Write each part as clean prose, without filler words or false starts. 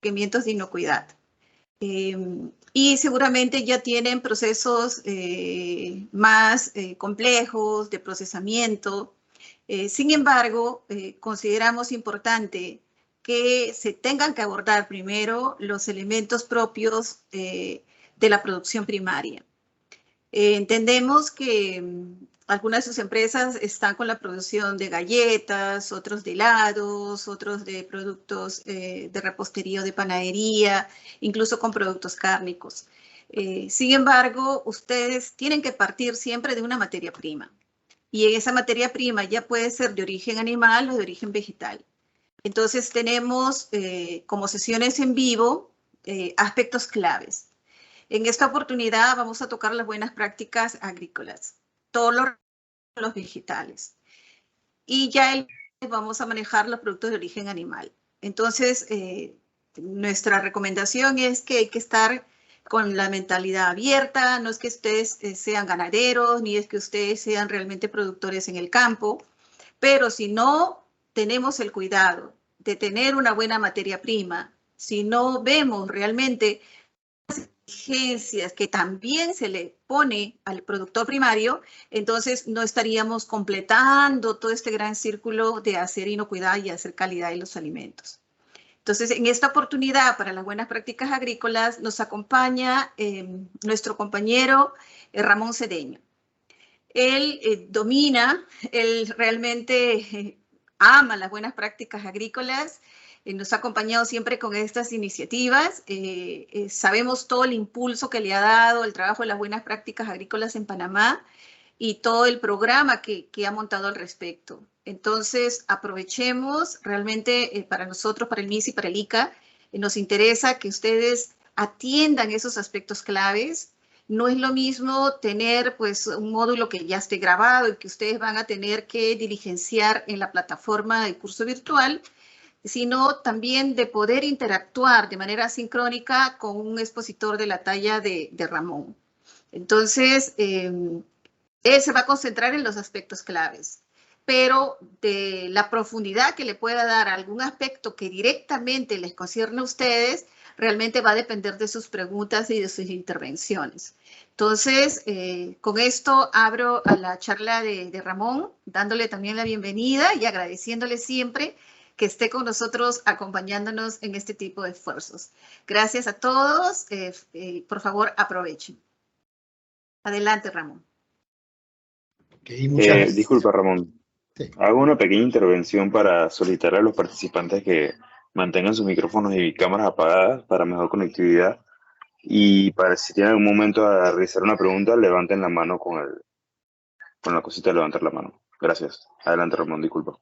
requerimientos de inocuidad. Y seguramente ya tienen procesos más complejos de procesamiento. Sin embargo, consideramos importante que se tengan que abordar primero los elementos propios de la producción primaria. Entendemos que algunas de sus empresas están con la producción de galletas, otros de helados, otros de productos de repostería o de panadería, incluso con productos cárnicos. Sin embargo, ustedes tienen que partir siempre de una materia prima. Y en esa materia prima ya puede ser de origen animal o de origen vegetal. Entonces tenemos como sesiones en vivo aspectos claves. En esta oportunidad vamos a tocar las buenas prácticas agrícolas, todos los vegetales. Y ya vamos a manejar los productos de origen animal. Entonces, nuestra recomendación es que hay que estar con la mentalidad abierta. No es que ustedes sean ganaderos, ni es que ustedes sean realmente productores en el campo, pero si no tenemos el cuidado de tener una buena materia prima, si no vemos realmente exigencias que también se le pone al productor primario, entonces no estaríamos completando todo este gran círculo de hacer inocuidad y hacer calidad de los alimentos. Entonces, en esta oportunidad para las buenas prácticas agrícolas nos acompaña nuestro compañero Ramón Cedeño. Él domina, él realmente ama las buenas prácticas agrícolas. Nos ha acompañado siempre con estas iniciativas. Sabemos todo el impulso que le ha dado el trabajo de las buenas prácticas agrícolas en Panamá y todo el programa que ha montado al respecto. Entonces, aprovechemos realmente para nosotros, para el MIS y para el ICA, nos interesa que ustedes atiendan esos aspectos claves. No es lo mismo tener pues un módulo que ya esté grabado y que ustedes van a tener que diligenciar en la plataforma de curso virtual, sino también de poder interactuar de manera sincrónica con un expositor de la talla de Ramón. Entonces, él se va a concentrar en los aspectos claves, pero de la profundidad que le pueda dar algún aspecto que directamente les concierne a ustedes, realmente va a depender de sus preguntas y de sus intervenciones. Entonces, con esto abro a la charla de Ramón, dándole también la bienvenida y agradeciéndole siempre que esté con nosotros acompañándonos en este tipo de esfuerzos. Gracias a todos. Por favor, aprovechen. Adelante, Ramón. Okay, muchas gracias. Disculpa, Ramón. Sí. Hago una pequeña intervención para solicitar a los participantes que mantengan sus micrófonos y cámaras apagadas para mejor conectividad. Y para si tienen algún momento a realizar una pregunta, levanten la mano con la cosita de levantar la mano. Gracias. Adelante, Ramón, disculpa.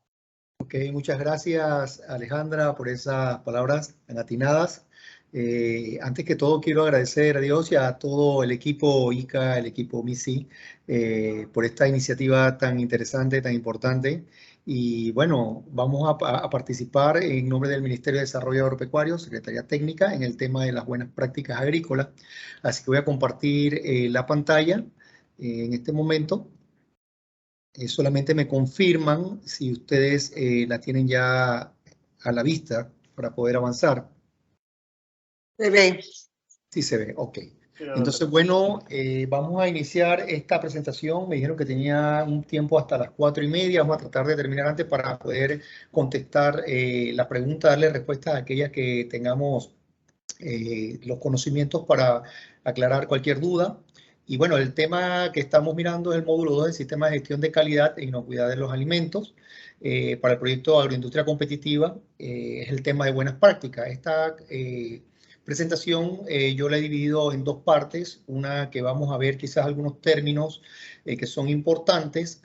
Ok, muchas gracias, Alejandra, por esas palabras tan atinadas. Antes que todo, quiero agradecer a Dios y a todo el equipo ICA, el equipo MISI, por esta iniciativa tan interesante, tan importante. Y bueno, vamos a participar en nombre del Ministerio de Desarrollo Agropecuario, Secretaría Técnica, en el tema de las buenas prácticas agrícolas. Así que voy a compartir la pantalla en este momento. Solamente me confirman si ustedes la tienen ya a la vista para poder avanzar. Se ve. Sí se ve, ok. Entonces, bueno, vamos a iniciar esta presentación. Me dijeron que tenía un tiempo hasta las 4:30. Vamos a tratar de terminar antes para poder contestar la pregunta, darle respuesta a aquellas que tengamos los conocimientos para aclarar cualquier duda. Y bueno, el tema que estamos mirando es el módulo 2 del Sistema de Gestión de Calidad e Inocuidad de los Alimentos. Para el proyecto Agroindustria Competitiva es el tema de buenas prácticas. Esta presentación yo la he dividido en dos partes. Una que vamos a ver quizás algunos términos que son importantes,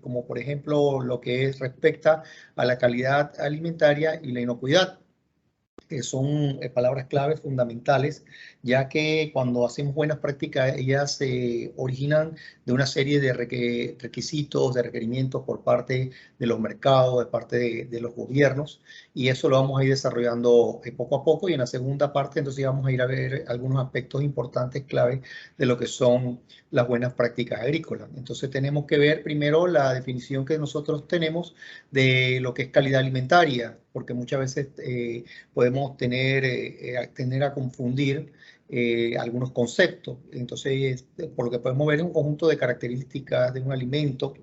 como por ejemplo lo que respecta a la calidad alimentaria y la inocuidad, que son palabras claves fundamentales, ya que cuando hacemos buenas prácticas, ellas se originan de una serie de requisitos, de requerimientos por parte de los mercados, de parte de los gobiernos, y eso lo vamos a ir desarrollando poco a poco, y en la segunda parte entonces vamos a ir a ver algunos aspectos importantes, clave de lo que son las buenas prácticas agrícolas. Entonces tenemos que ver primero la definición que nosotros tenemos de lo que es calidad alimentaria. porque muchas veces podemos tender a confundir algunos conceptos. Entonces, por lo que podemos ver es un conjunto de características de un alimento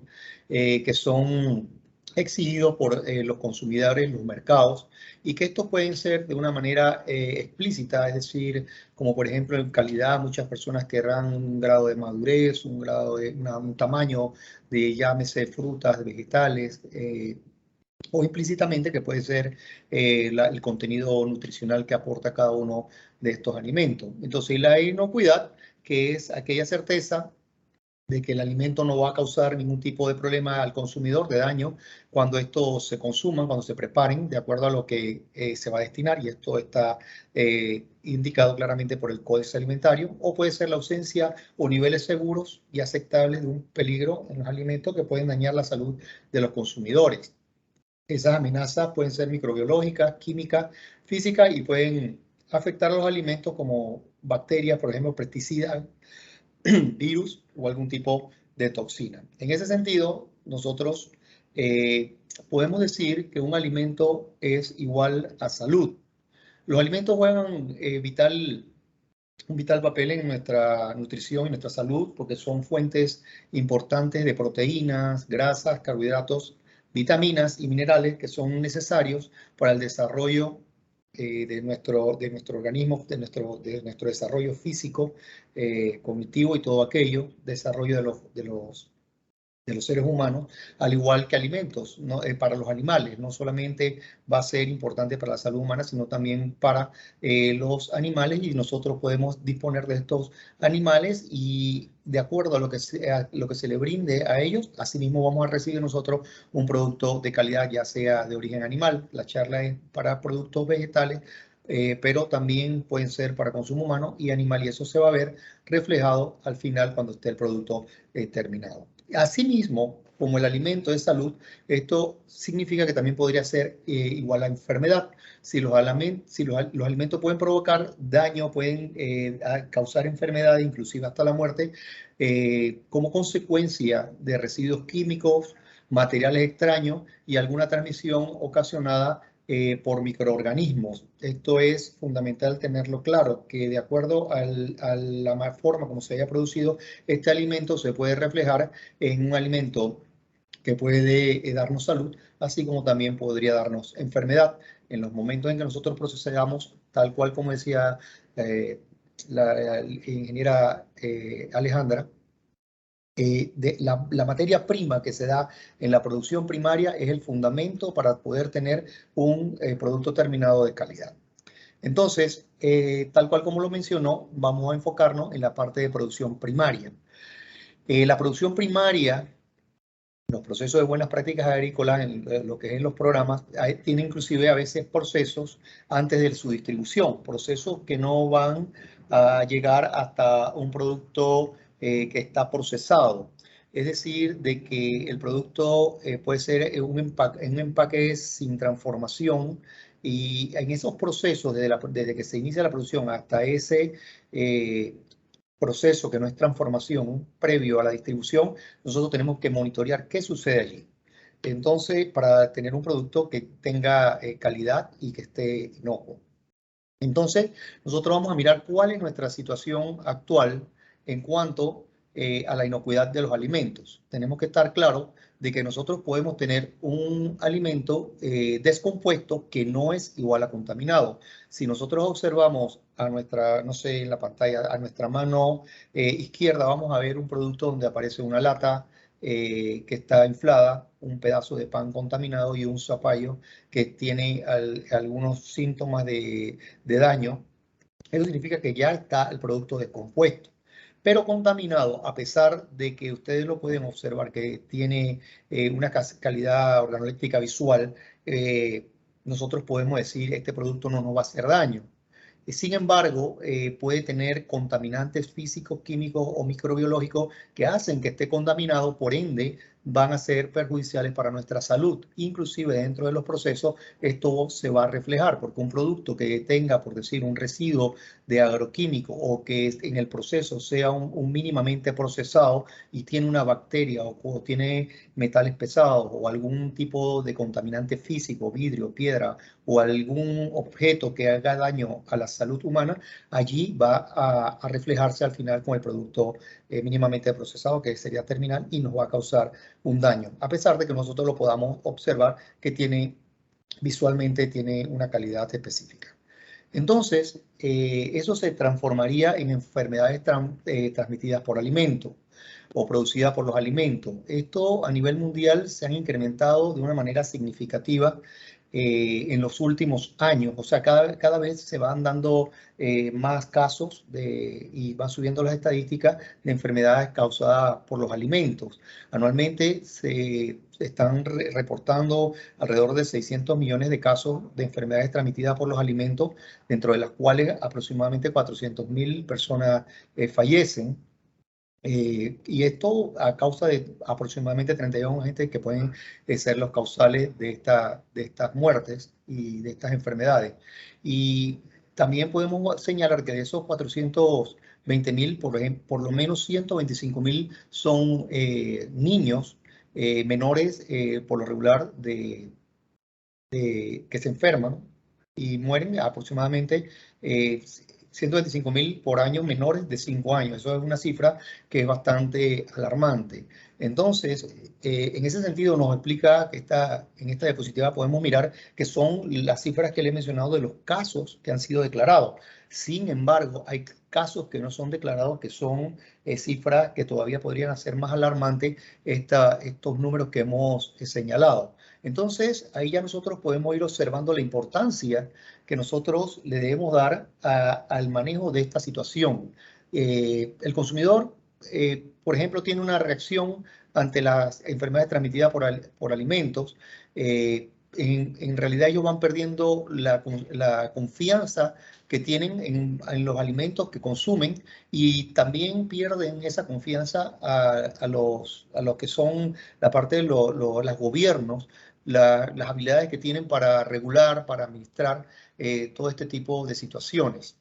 que son exigidos por los consumidores, los mercados, y que estos pueden ser de una manera explícita, es decir, como por ejemplo en calidad, muchas personas querrán un grado de madurez, un grado de un tamaño de llámese frutas, vegetales, o implícitamente que puede ser el contenido nutricional que aporta cada uno de estos alimentos. Entonces, la inocuidad, que es aquella certeza de que el alimento no va a causar ningún tipo de problema al consumidor, de daño, cuando estos se consuman, cuando se preparen, de acuerdo a lo que se va a destinar, y esto está indicado claramente por el Códice Alimentario, o puede ser la ausencia o niveles seguros y aceptables de un peligro en los alimentos que pueden dañar la salud de los consumidores. Esas amenazas pueden ser microbiológicas, químicas, físicas y pueden afectar a los alimentos como bacterias, por ejemplo, pesticidas, virus o algún tipo de toxina. En ese sentido, nosotros podemos decir que un alimento es igual a salud. Los alimentos juegan un vital papel en nuestra nutrición y nuestra salud porque son fuentes importantes de proteínas, grasas, carbohidratos, vitaminas y minerales que son necesarios para el desarrollo de nuestro organismo, de nuestro desarrollo físico, cognitivo y todo aquello, desarrollo de los seres humanos, al igual que alimentos, ¿no? Para los animales. No solamente va a ser importante para la salud humana, sino también para los animales, y nosotros podemos disponer de estos animales y de acuerdo a lo que se le brinde a ellos, asimismo vamos a recibir nosotros un producto de calidad, ya sea de origen animal. La charla es para productos vegetales, pero también pueden ser para consumo humano y animal, y eso se va a ver reflejado al final cuando esté el producto terminado. Asimismo, como el alimento es salud, esto significa que también podría ser igual a enfermedad. Si los alimentos pueden provocar daño, pueden causar enfermedad, inclusive hasta la muerte, como consecuencia de residuos químicos, materiales extraños y alguna transmisión ocasionada por microorganismos. Esto es fundamental tenerlo claro, que de acuerdo a la forma como se haya producido este alimento, se puede reflejar en un alimento que puede darnos salud, así como también podría darnos enfermedad. En los momentos en que nosotros procesamos, tal cual como decía la ingeniera Alejandra, la materia prima que se da en la producción primaria es el fundamento para poder tener un producto terminado de calidad. Entonces, tal cual como lo mencionó, vamos a enfocarnos en la parte de producción primaria. La producción primaria, los procesos de buenas prácticas agrícolas, en lo que es en los programas, tiene inclusive a veces procesos antes de su distribución, procesos que no van a llegar hasta un producto que está procesado. Es decir, de que el producto puede ser un empaque sin transformación, y en esos procesos, desde que se inicia la producción hasta ese proceso que no es transformación previo a la distribución, nosotros tenemos que monitorear qué sucede allí. Entonces, para tener un producto que tenga calidad y que esté inocuo. Entonces, nosotros vamos a mirar cuál es nuestra situación actual en cuanto a la inocuidad de los alimentos. Tenemos que estar claros de que nosotros podemos tener un alimento descompuesto que no es igual a contaminado. Si nosotros observamos a nuestra, no sé, en la pantalla, a nuestra mano izquierda, vamos a ver un producto donde aparece una lata que está inflada, un pedazo de pan contaminado y un zapallo que tiene algunos síntomas de daño. Eso significa que ya está el producto descompuesto, pero contaminado, a pesar de que ustedes lo pueden observar que tiene una calidad organoléptica visual, nosotros podemos decir este producto no nos va a hacer daño. Sin embargo, puede tener contaminantes físicos, químicos o microbiológicos que hacen que esté contaminado, por ende van a ser perjudiciales para nuestra salud. Inclusive dentro de los procesos esto se va a reflejar porque un producto que tenga, por decir, un residuo de agroquímico o que en el proceso sea un mínimamente procesado y tiene una bacteria o tiene metales pesados o algún tipo de contaminante físico, vidrio, piedra o algún objeto que haga daño a la salud humana, allí va a reflejarse al final con el producto mínimamente procesado, que sería terminal, y nos va a causar un daño, a pesar de que nosotros lo podamos observar que visualmente tiene una calidad específica. Entonces, eso se transformaría en enfermedades transmitidas por alimentos o producidas por los alimentos. Esto a nivel mundial se han incrementado de una manera significativa en los últimos años. O sea, cada vez se van dando más casos y van subiendo las estadísticas de enfermedades causadas por los alimentos. Anualmente se están reportando alrededor de 600 millones de casos de enfermedades transmitidas por los alimentos, dentro de las cuales aproximadamente 400.000 personas fallecen. Y esto a causa de aproximadamente 32 agentes que pueden ser los causales de estas muertes y de estas enfermedades. Y también podemos señalar que de esos 420.000, por lo menos 125.000 son niños menores, por lo regular, que se enferman y mueren aproximadamente 125.000 por año menores de 5 años. Eso es una cifra que es bastante alarmante. Entonces, en ese sentido nos explica que en esta diapositiva podemos mirar que son las cifras que le he mencionado de los casos que han sido declarados. Sin embargo, hay casos que no son declarados, que son cifras que todavía podrían hacer más alarmantes estos números que hemos señalado. Entonces, ahí ya nosotros podemos ir observando la importancia que nosotros le debemos dar al manejo de esta situación. El consumidor, por ejemplo, tiene una reacción ante las enfermedades transmitidas por alimentos. En realidad ellos van perdiendo la confianza que tienen en los alimentos que consumen, y también pierden esa confianza a los que son la parte de los gobiernos, las habilidades que tienen para regular, para administrar todo este tipo de situaciones.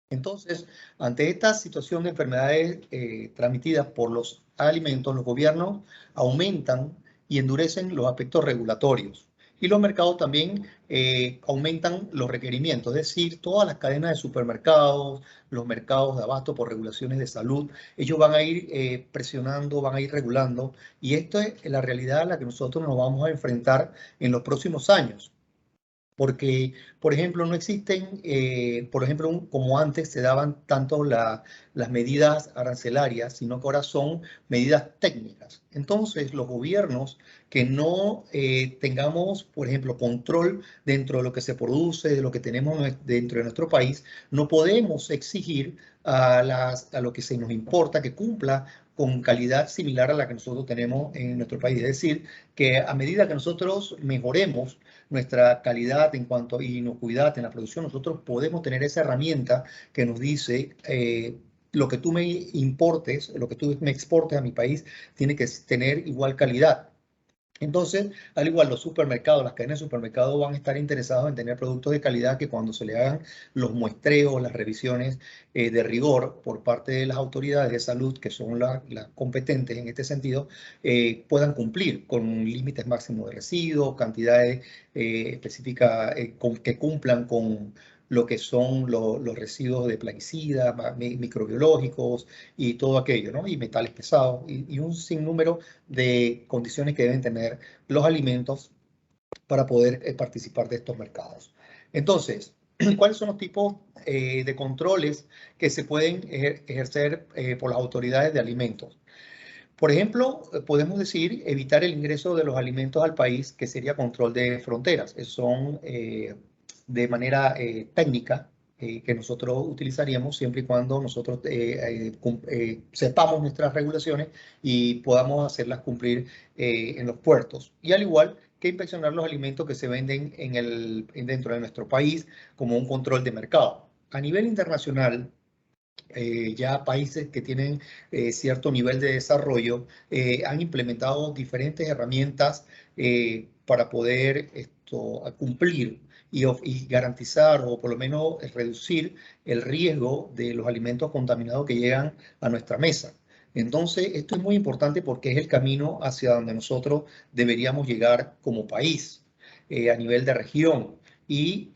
Entonces, ante esta situación de enfermedades transmitidas por los alimentos, los gobiernos aumentan y endurecen los aspectos regulatorios. Y los mercados también aumentan los requerimientos, es decir, todas las cadenas de supermercados, los mercados de abasto por regulaciones de salud, ellos van a ir presionando, van a ir regulando, y esto es la realidad a la que nosotros nos vamos a enfrentar en los próximos años. Porque, por ejemplo, no existen, por ejemplo, como antes se daban tanto las medidas arancelarias, sino que ahora son medidas técnicas. Entonces, los gobiernos que no tengamos, por ejemplo, control dentro de lo que se produce, de lo que tenemos dentro de nuestro país, no podemos exigir a lo que se nos importa que cumpla con calidad similar a la que nosotros tenemos en nuestro país. Es decir, que a medida que nosotros mejoremos nuestra calidad en cuanto a inocuidad en la producción, nosotros podemos tener esa herramienta que nos dice lo que tú me importes, lo que tú me exportes a mi país, tiene que tener igual calidad. Entonces, al igual los supermercados, las cadenas de supermercados van a estar interesados en tener productos de calidad que cuando se le hagan los muestreos, las revisiones de rigor por parte de las autoridades de salud, que son las competentes en este sentido, puedan cumplir con límites máximos de residuos, cantidades específicas que cumplan con lo que son los residuos de plaguicidas, microbiológicos y todo aquello, ¿no? Y metales pesados y un sinnúmero de condiciones que deben tener los alimentos para poder participar de estos mercados. Entonces, ¿cuáles son los tipos de controles que se pueden ejercer por las autoridades de alimentos? Por ejemplo, podemos decir evitar el ingreso de los alimentos al país, que sería control de fronteras. Son de manera técnica que nosotros utilizaríamos siempre y cuando nosotros sepamos nuestras regulaciones y podamos hacerlas cumplir en los puertos. Y al igual que inspeccionar los alimentos que se venden dentro de nuestro país como un control de mercado. A nivel internacional, ya países que tienen cierto nivel de desarrollo han implementado diferentes herramientas para poder cumplir y garantizar o por lo menos reducir el riesgo de los alimentos contaminados que llegan a nuestra mesa. Entonces, esto es muy importante porque es el camino hacia donde nosotros deberíamos llegar como país, a nivel de región. Y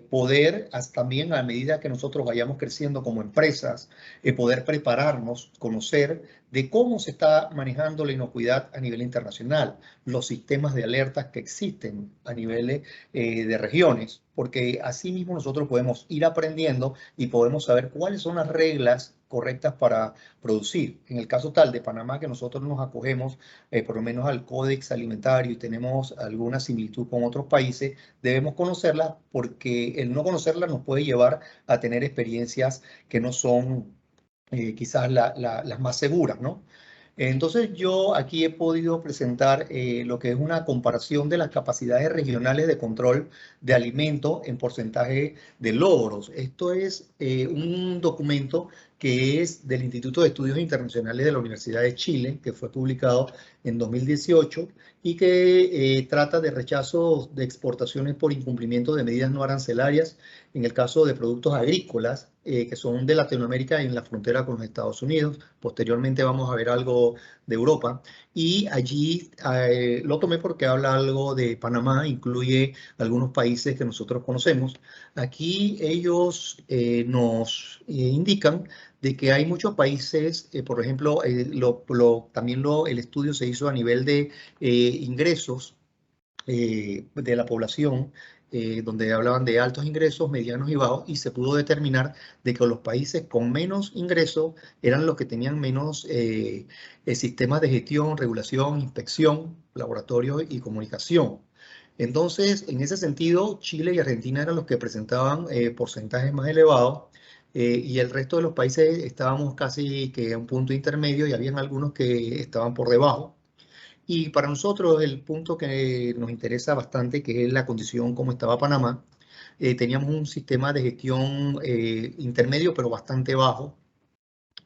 poder también a medida que nosotros vayamos creciendo como empresas, poder prepararnos, conocer de cómo se está manejando la inocuidad a nivel internacional, los sistemas de alertas que existen a niveles de regiones, porque así mismo nosotros podemos ir aprendiendo y podemos saber cuáles son las reglas correctas para producir. En el caso tal de Panamá, que nosotros nos acogemos por lo menos al Códex Alimentario y tenemos alguna similitud con otros países, debemos conocerlas porque el no conocerlas nos puede llevar a tener experiencias que no son quizás las más seguras, ¿no? Entonces yo aquí he podido presentar lo que es una comparación de las capacidades regionales de control de alimentos en porcentaje de logros. Esto es un documento que es del Instituto de Estudios Internacionales de la Universidad de Chile, que fue publicado en 2018 y que trata de rechazo de exportaciones por incumplimiento de medidas no arancelarias en el caso de productos agrícolas que son de Latinoamérica en la frontera con los Estados Unidos. Posteriormente vamos a ver algo de Europa. Y allí lo tomé porque habla algo de Panamá, incluye algunos países que nosotros conocemos. Aquí ellos nos indican de que hay muchos países, por ejemplo, también el estudio se hizo a nivel de ingresos de la población, donde hablaban de altos ingresos, medianos y bajos, y se pudo determinar de que los países con menos ingresos eran los que tenían menos sistemas de gestión, regulación, inspección, laboratorios y comunicación. Entonces, en ese sentido, Chile y Argentina eran los que presentaban porcentajes más elevados. Y el resto de los países estábamos casi que a un punto intermedio y habían algunos que estaban por debajo. Y para nosotros el punto que nos interesa bastante, que es la condición como estaba Panamá, teníamos un sistema de gestión intermedio, pero bastante bajo.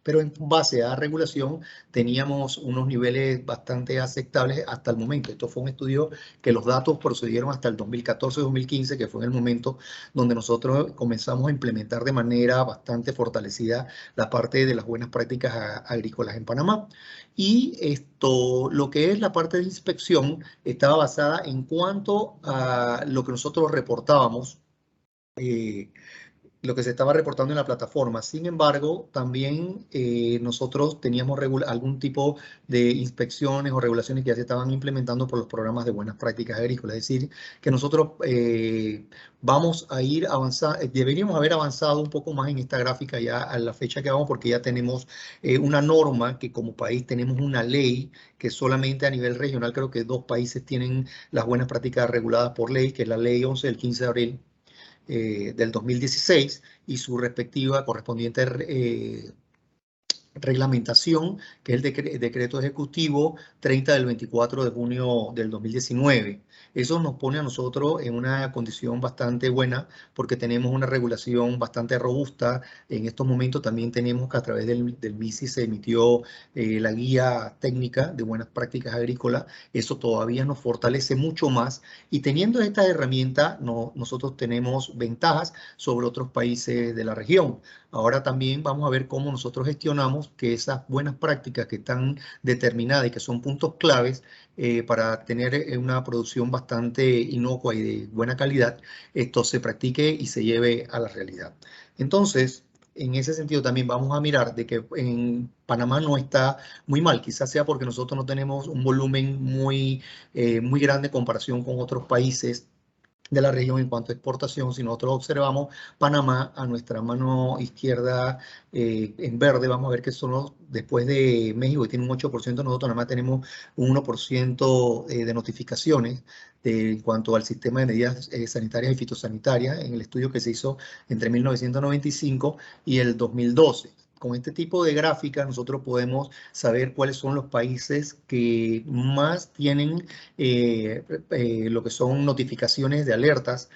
Pero en base a regulación teníamos unos niveles bastante aceptables hasta el momento. Esto fue un estudio que los datos procedieron hasta el 2014-2015, que fue en el momento donde nosotros comenzamos a implementar de manera bastante fortalecida la parte de las buenas prácticas agrícolas en Panamá. Y lo que es la parte de inspección estaba basada en cuanto a lo que nosotros reportábamos, lo que se estaba reportando en la plataforma. Sin embargo, también nosotros teníamos algún tipo de inspecciones o regulaciones que ya se estaban implementando por los programas de buenas prácticas agrícolas. Es decir, que nosotros vamos a ir avanzando, deberíamos haber avanzado un poco más en esta gráfica ya a la fecha que vamos, porque ya tenemos una norma que como país tenemos una ley que solamente a nivel regional creo que 2 países tienen las buenas prácticas reguladas por ley, que es la ley 11 del 15 de abril del 2016 y su respectiva correspondiente reglamentación, que es el decreto ejecutivo 30 del 24 de junio del 2019. Eso nos pone a nosotros en una condición bastante buena porque tenemos una regulación bastante robusta. En estos momentos también tenemos que a través del MISI se emitió la guía técnica de buenas prácticas agrícolas. Eso todavía nos fortalece mucho más y teniendo esta herramienta nosotros tenemos ventajas sobre otros países de la región. Ahora también vamos a ver cómo nosotros gestionamos que esas buenas prácticas que están determinadas y que son puntos claves para tener una producción bastante inocua y de buena calidad, esto se practique y se lleve a la realidad. Entonces, en ese sentido también vamos a mirar de que en Panamá no está muy mal, quizás sea porque nosotros no tenemos un volumen muy grande en comparación con otros países de la región en cuanto a exportación. Si nosotros observamos Panamá a nuestra mano izquierda en verde, vamos a ver que son después de México, que tiene un 8%, nosotros nada más tenemos un 1% de notificaciones en cuanto al sistema de medidas sanitarias y fitosanitarias en el estudio que se hizo entre 1995 y el 2012. con este tipo de gráficas nosotros podemos saber cuáles son los países que más tienen lo que son notificaciones de alertas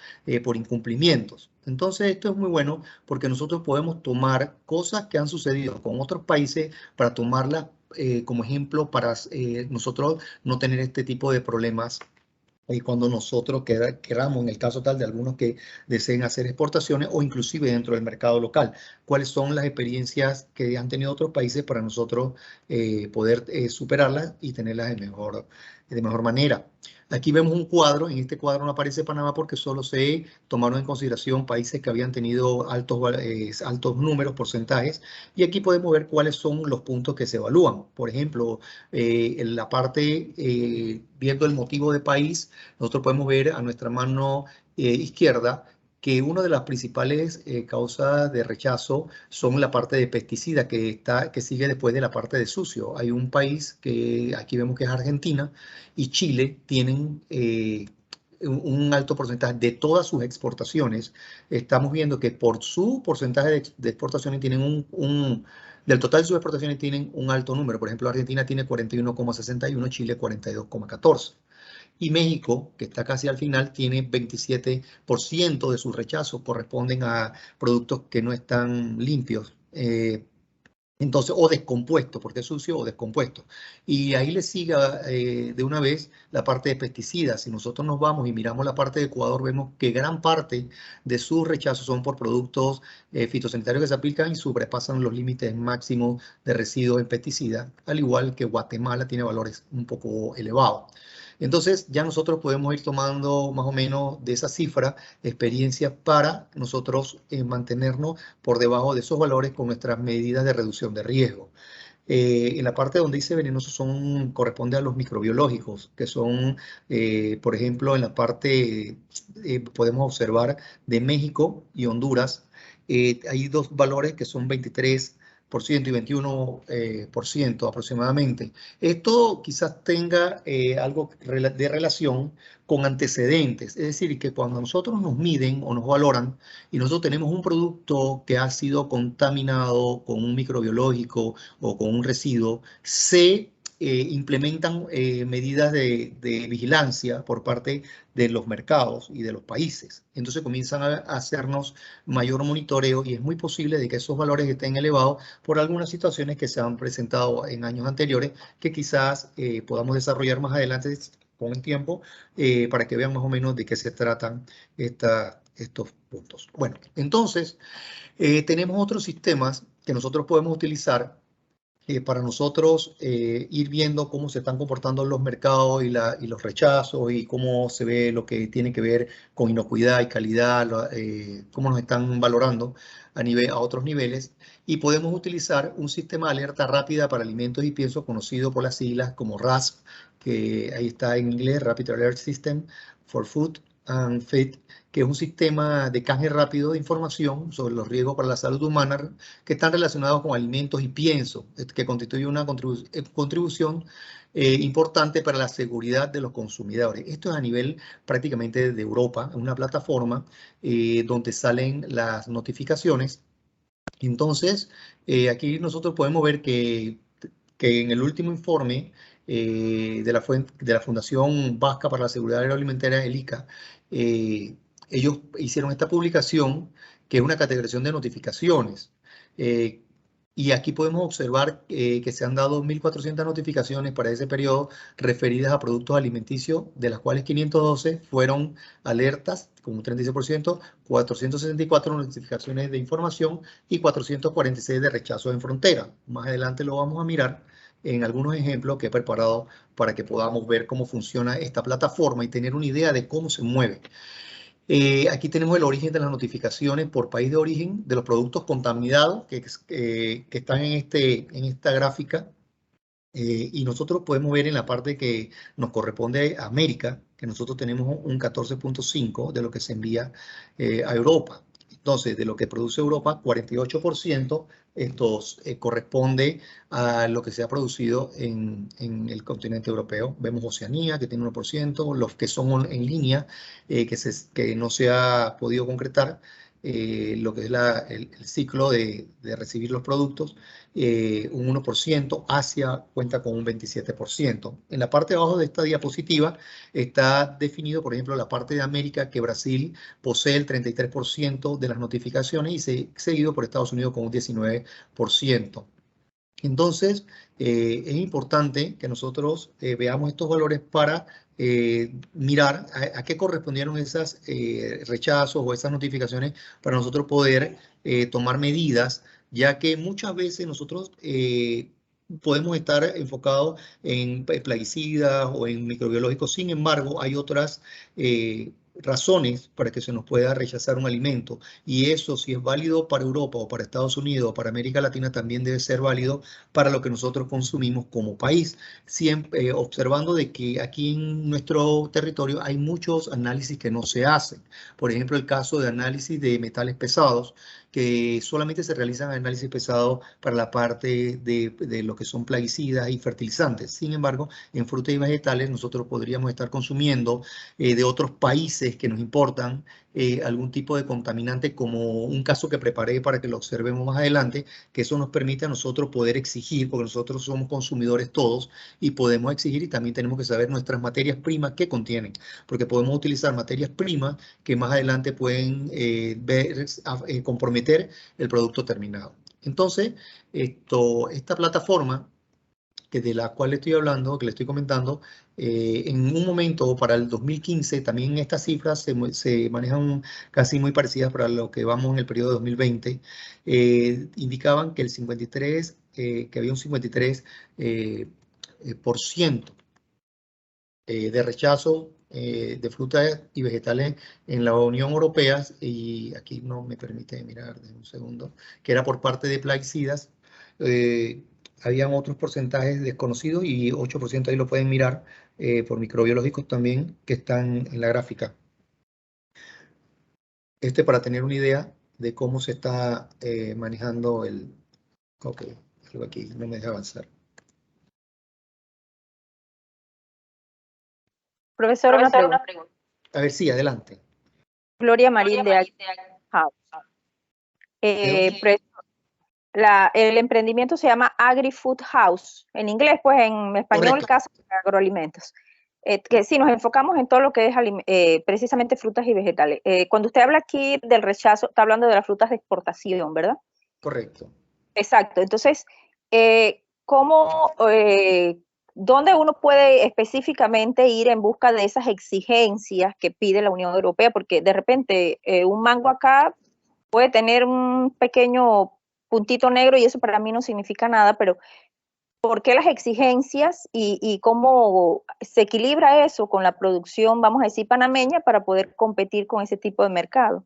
por incumplimientos. Entonces esto es muy bueno porque nosotros podemos tomar cosas que han sucedido con otros países para tomarlas como ejemplo para nosotros no tener este tipo de problemas cuando nosotros queramos, en el caso tal de algunos que deseen hacer exportaciones o inclusive dentro del mercado local. ¿Cuáles son las experiencias que han tenido otros países para nosotros poder superarlas y tenerlas de mejor manera? Aquí vemos un cuadro. En este cuadro no aparece Panamá porque solo se tomaron en consideración países que habían tenido altos números, porcentajes, y aquí podemos ver cuáles son los puntos que se evalúan. Por ejemplo, en la parte viendo el motivo de país, nosotros podemos ver a nuestra mano izquierda que una de las principales causas de rechazo son la parte de pesticida que sigue después de la parte de sucio. Hay un país que aquí vemos que es Argentina y Chile tienen un alto porcentaje de todas sus exportaciones. Estamos viendo que por su porcentaje de exportaciones tienen del total de sus exportaciones tienen un alto número. Por ejemplo, Argentina tiene 41,61, Chile 42,14. Y México, que está casi al final, tiene 27% de sus rechazos corresponden a productos que no están limpios. Entonces, o descompuesto, porque es sucio o descompuesto. Y ahí le siga de una vez la parte de pesticidas. Si nosotros nos vamos y miramos la parte de Ecuador, vemos que gran parte de sus rechazos son por productos fitosanitarios que se aplican y sobrepasan los límites máximos de residuos en pesticidas, al igual que Guatemala tiene valores un poco elevados. Entonces, ya nosotros podemos ir tomando más o menos de esa cifra experiencia para nosotros mantenernos por debajo de esos valores con nuestras medidas de reducción de riesgo. En la parte donde dice venenosos corresponde a los microbiológicos, que son, por ejemplo, en la parte podemos observar de México y Honduras, hay dos valores que son 23% y 21% aproximadamente. Esto quizás tenga algo de relación con antecedentes, es decir, que cuando nosotros nos miden o nos valoran y nosotros tenemos un producto que ha sido contaminado con un microbiológico o con un residuo, se implementan medidas de vigilancia por parte de los mercados y de los países. Entonces comienzan a hacernos mayor monitoreo y es muy posible de que esos valores estén elevados por algunas situaciones que se han presentado en años anteriores que quizás podamos desarrollar más adelante con el tiempo para que vean más o menos de qué se tratan estos puntos. Bueno, entonces tenemos otros sistemas que nosotros podemos utilizar para nosotros ir viendo cómo se están comportando los mercados y los rechazos y cómo se ve lo que tiene que ver con inocuidad y calidad, cómo nos están valorando a otros niveles. Y podemos utilizar un sistema de alerta rápida para alimentos y piensos conocido por las siglas como RASP, que ahí está en inglés, Rapid Alert System for Food and Feed, que es un sistema de canje rápido de información sobre los riesgos para la salud humana que están relacionados con alimentos y pienso, que constituye una contribución importante para la seguridad de los consumidores. Esto es a nivel prácticamente de Europa, una plataforma donde salen las notificaciones. Entonces, aquí nosotros podemos ver que en el último informe de la Fundación Vasca para la Seguridad Agroalimentaria, el ICA, ellos hicieron esta publicación que es una categorización de notificaciones. Y aquí podemos observar que se han dado 1.400 notificaciones para ese periodo referidas a productos alimenticios, de las cuales 512 fueron alertas, con un 36%, 464 notificaciones de información y 446 de rechazo en frontera. Más adelante lo vamos a mirar en algunos ejemplos que he preparado para que podamos ver cómo funciona esta plataforma y tener una idea de cómo se mueve. Aquí tenemos el origen de las notificaciones por país de origen de los productos contaminados que están en esta gráfica. Y nosotros podemos ver en la parte que nos corresponde a América, que nosotros tenemos un 14.5 de lo que se envía a Europa. Entonces, de lo que produce Europa, 48% corresponde a lo que se ha producido en el continente europeo. Vemos Oceanía, que tiene 1%, los que son en línea, que no se ha podido concretar, lo que es el ciclo de recibir los productos, un 1%, Asia cuenta con un 27%. En la parte de abajo de esta diapositiva está definido, por ejemplo, la parte de América, que Brasil posee el 33% de las notificaciones y seguido por Estados Unidos con un 19%. Entonces, es importante que nosotros veamos estos valores para mirar a qué correspondieron esos rechazos o esas notificaciones para nosotros poder tomar medidas, ya que muchas veces nosotros podemos estar enfocados en plaguicidas o en microbiológicos. Sin embargo, hay otras razones para que se nos pueda rechazar un alimento, y eso, si es válido para Europa o para Estados Unidos o para América Latina, también debe ser válido para lo que nosotros consumimos como país, siempre observando de que aquí en nuestro territorio hay muchos análisis que no se hacen. Por ejemplo, el caso de análisis de metales pesados, que solamente se realizan análisis pesados para la parte de lo que son plaguicidas y fertilizantes. Sin embargo, en frutas y vegetales nosotros podríamos estar consumiendo de otros países que nos importan algún tipo de contaminante, como un caso que preparé para que lo observemos más adelante, que eso nos permite a nosotros poder exigir, porque nosotros somos consumidores todos y podemos exigir, y también tenemos que saber nuestras materias primas que contienen, porque podemos utilizar materias primas que más adelante pueden comprometer el producto terminado. Entonces, esta plataforma de la cual estoy hablando, que le estoy comentando, en un momento para el 2015, también estas cifras se manejan casi muy parecidas para lo que vamos en el periodo de 2020, indicaban que el 53, que había un 53% de rechazo de frutas y vegetales en la Unión Europea, y aquí no me permite mirar, de un segundo, que era por parte de plaguicidas. Habían otros porcentajes desconocidos y 8% ahí lo pueden mirar por microbiológicos también, que están en la gráfica. Para tener una idea de cómo se está manejando el... Ok, algo aquí no me deja avanzar. Profesor, una pregunta. A ver, sí, adelante. Gloria Marín de House. El emprendimiento se llama Agri-Food House. En inglés, pues en español, Correcto. Casa de Agroalimentos. Que sí, nos enfocamos en todo lo que es precisamente frutas y vegetales. Cuando usted habla aquí del rechazo, está hablando de las frutas de exportación, ¿verdad? Correcto. Exacto. Entonces, ¿dónde uno puede específicamente ir en busca de esas exigencias que pide la Unión Europea? Porque de repente un mango acá puede tener un pequeño puntito negro y eso para mí no significa nada, pero ¿por qué las exigencias y cómo se equilibra eso con la producción, vamos a decir, panameña, para poder competir con ese tipo de mercado?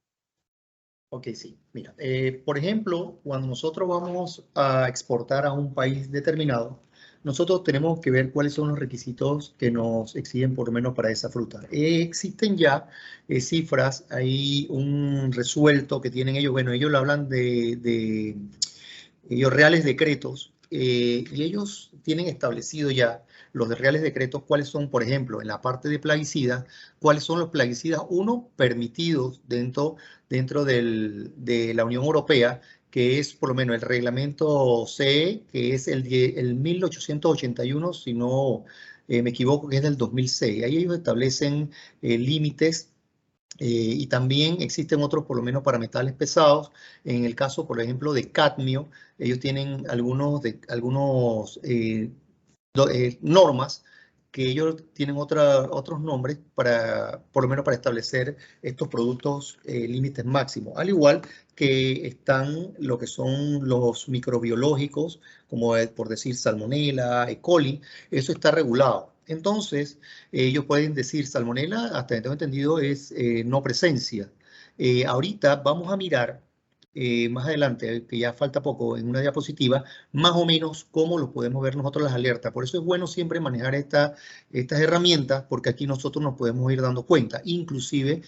Ok, sí. Mira, por ejemplo, cuando nosotros vamos a exportar a un país determinado, nosotros tenemos que ver cuáles son los requisitos que nos exigen por lo menos para esa fruta. Existen ya cifras, hay un resuelto que tienen ellos, bueno, ellos lo hablan de ellos reales decretos, y ellos tienen establecido ya los de reales decretos cuáles son, por ejemplo, en la parte de plaguicidas, cuáles son los plaguicidas, permitidos dentro de la Unión Europea, que es por lo menos el reglamento CE, que es el 1881, si no me equivoco, que es del 2006. Ahí ellos establecen límites. Y también existen otros, por lo menos para metales pesados. En el caso, por ejemplo, de cadmio, ellos tienen algunos normas que ellos tienen otros nombres para, por lo menos para establecer estos productos límites máximos. Al igual que están lo que son los microbiológicos, como por decir Salmonella, E. coli, eso está regulado. Entonces, ellos pueden decir Salmonella, hasta donde tengo entendido, es no presencia. Ahorita vamos a mirar más adelante, que ya falta poco, en una diapositiva, más o menos cómo lo podemos ver nosotros las alertas. Por eso es bueno siempre manejar estas herramientas, porque aquí nosotros nos podemos ir dando cuenta. Inclusive,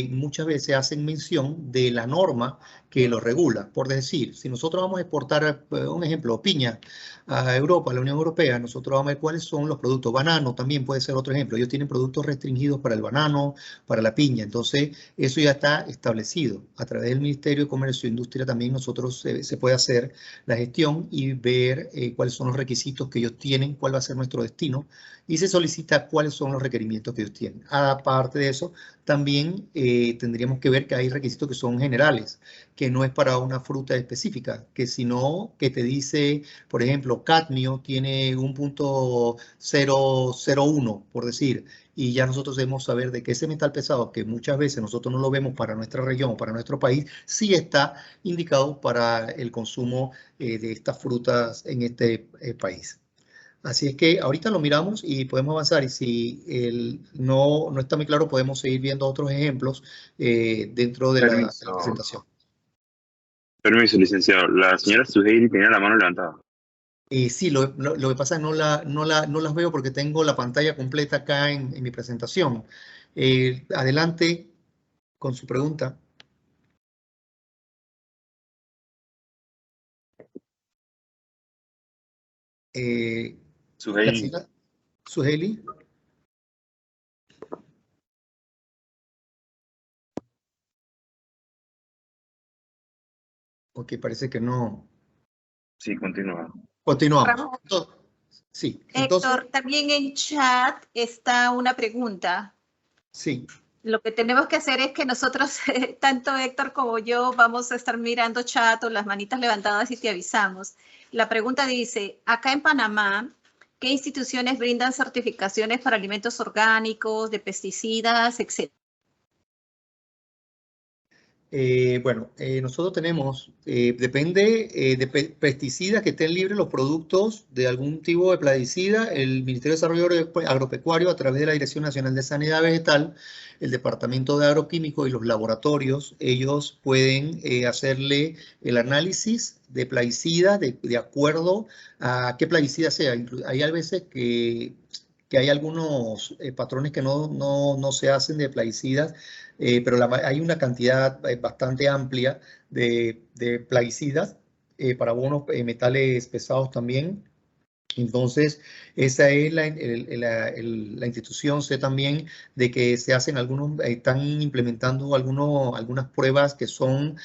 muchas veces hacen mención de la norma que lo regula. Por decir, si nosotros vamos a exportar, un ejemplo, piña a Europa, a la Unión Europea, nosotros vamos a ver cuáles son los productos. Banano también puede ser otro ejemplo. Ellos tienen productos restringidos para el banano, para la piña. Entonces, eso ya está establecido. A través del Ministerio de Comercio e Industria también nosotros se puede hacer la gestión y ver cuáles son los requisitos que ellos tienen, cuál va a ser nuestro destino, y se solicita cuáles son los requerimientos que ellos tienen. Aparte de eso, también tendríamos que ver que hay requisitos que son generales, que no es para una fruta específica, que sino que te dice, por ejemplo, cadmio tiene un punto 001, por decir, y ya nosotros debemos saber de que ese metal pesado, que muchas veces nosotros no lo vemos para nuestra región o para nuestro país, sí está indicado para el consumo de estas frutas en este país. Así es que ahorita lo miramos y podemos avanzar, y si no está muy claro, podemos seguir viendo otros ejemplos dentro de la presentación. Permiso, licenciado. La señora Suheili tenía la mano levantada. Sí, lo que pasa es que no las veo porque tengo la pantalla completa acá en mi presentación. Adelante con su pregunta. Suheili. Ok, parece que no. Sí, continúa. Continuamos. Sí, entonces, Héctor, también en chat está una pregunta. Sí. Lo que tenemos que hacer es que nosotros, tanto Héctor como yo, vamos a estar mirando chat o las manitas levantadas y te avisamos. La pregunta dice, acá en Panamá, ¿qué instituciones brindan certificaciones para alimentos orgánicos, de pesticidas, etcétera? Bueno, nosotros tenemos, depende de pesticidas que estén libres los productos de algún tipo de plaguicida, el Ministerio de Desarrollo Agropecuario a través de la Dirección Nacional de Sanidad Vegetal, el Departamento de Agroquímicos y los laboratorios, ellos pueden hacerle el análisis de plaguicidas de acuerdo a qué plaguicida sea. Hay a veces que hay algunos patrones que no se hacen de plaguicidas, pero hay una cantidad bastante amplia de plaguicidas para algunos metales pesados también. Entonces, esa es la institución. Sé también de que se hacen están implementando algunas pruebas que son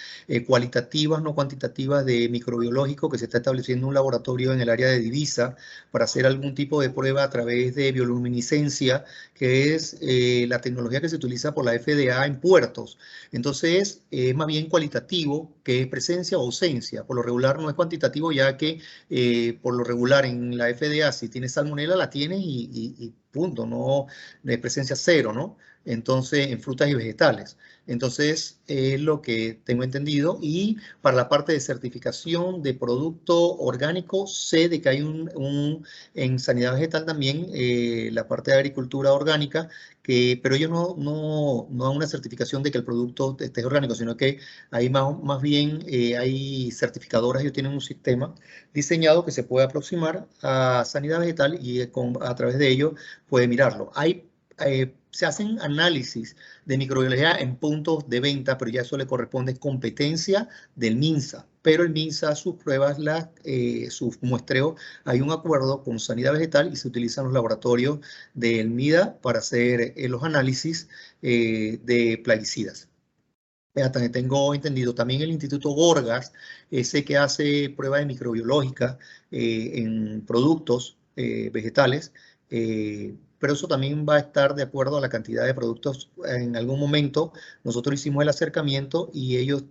cualitativas, no cuantitativas, de microbiológico, que se está estableciendo un laboratorio en el área de Divisa para hacer algún tipo de prueba a través de bioluminiscencia, que es la tecnología que se utiliza por la FDA en puertos. Entonces, es más bien cualitativo, que es presencia o ausencia. Por lo regular no es cuantitativo, ya que por lo regular en la FDA, si tienes salmonela, la tienes y punto, no de presencia cero, ¿no? Entonces, en frutas y vegetales. Entonces, es lo que tengo entendido. Y para la parte de certificación de producto orgánico, sé de que hay en sanidad vegetal también, la parte de agricultura orgánica, pero ellos no dan una certificación de que el producto esté orgánico, sino que hay más bien hay certificadoras, ellos tienen un sistema diseñado que se puede aproximar a sanidad vegetal y a través de ello puede mirarlo. Se hacen análisis de microbiología en puntos de venta, pero ya eso le corresponde competencia del MINSA. Pero el MINSA, sus pruebas, sus muestreos, hay un acuerdo con sanidad vegetal y se utilizan los laboratorios del MIDA para hacer los análisis de plaguicidas. Hasta que tengo entendido, también el Instituto Gorgas, ese que hace pruebas de microbiológica en productos vegetales, pero eso también va a estar de acuerdo a la cantidad de productos. En algún momento nosotros hicimos el acercamiento y ellos,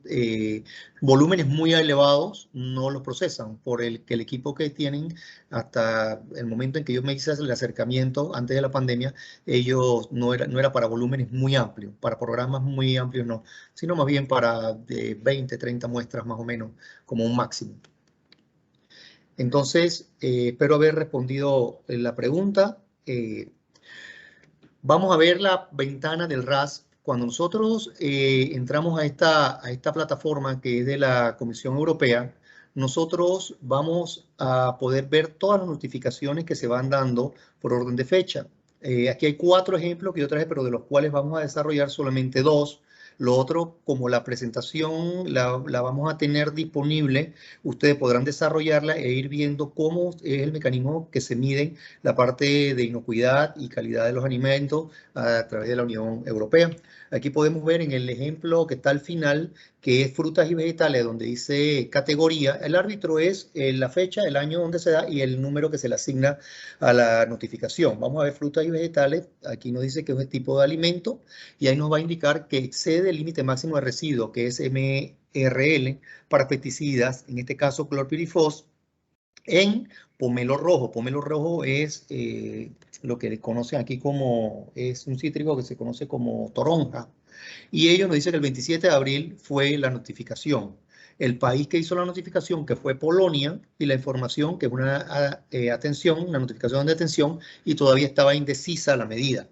volúmenes muy elevados, no los procesan, por que el equipo que tienen hasta el momento en que yo me hice el acercamiento antes de la pandemia, ellos no era para volúmenes muy amplios, para programas muy amplios no, sino más bien para 20, 30 muestras más o menos como un máximo. Entonces, espero haber respondido la pregunta. Vamos a ver la ventana del RAS cuando nosotros entramos a esta plataforma que es de la Comisión Europea, nosotros vamos a poder ver todas las notificaciones que se van dando por orden de fecha. Aquí hay 4 ejemplos que yo traje, pero de los cuales vamos a desarrollar solamente 2. Lo otro, como la presentación la vamos a tener disponible, ustedes podrán desarrollarla e ir viendo cómo es el mecanismo que se mide la parte de inocuidad y calidad de los alimentos a través de la Unión Europea. Aquí podemos ver en el ejemplo que está al final, que es frutas y vegetales, donde dice categoría. El árbitro es la fecha, el año donde se da y el número que se le asigna a la notificación. Vamos a ver frutas y vegetales. Aquí nos dice que es un tipo de alimento y ahí nos va a indicar que excede el límite máximo de residuo, que es MRL, para pesticidas, en este caso clorpirifos, en pomelo rojo. Pomelo rojo es lo que conocen aquí como, es un cítrico que se conoce como toronja. Y ellos nos dicen que el 27 de abril fue la notificación. El país que hizo la notificación, que fue Polonia, y la información, que es una una notificación de atención, y todavía estaba indecisa la medida.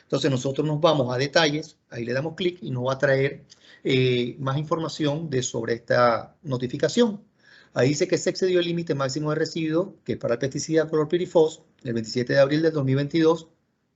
Entonces nosotros nos vamos a detalles, ahí le damos clic y nos va a traer más información sobre esta notificación. Ahí dice que se excedió el límite máximo de residuo, que es para el pesticida clorpirifos, el 27 de abril del 2022,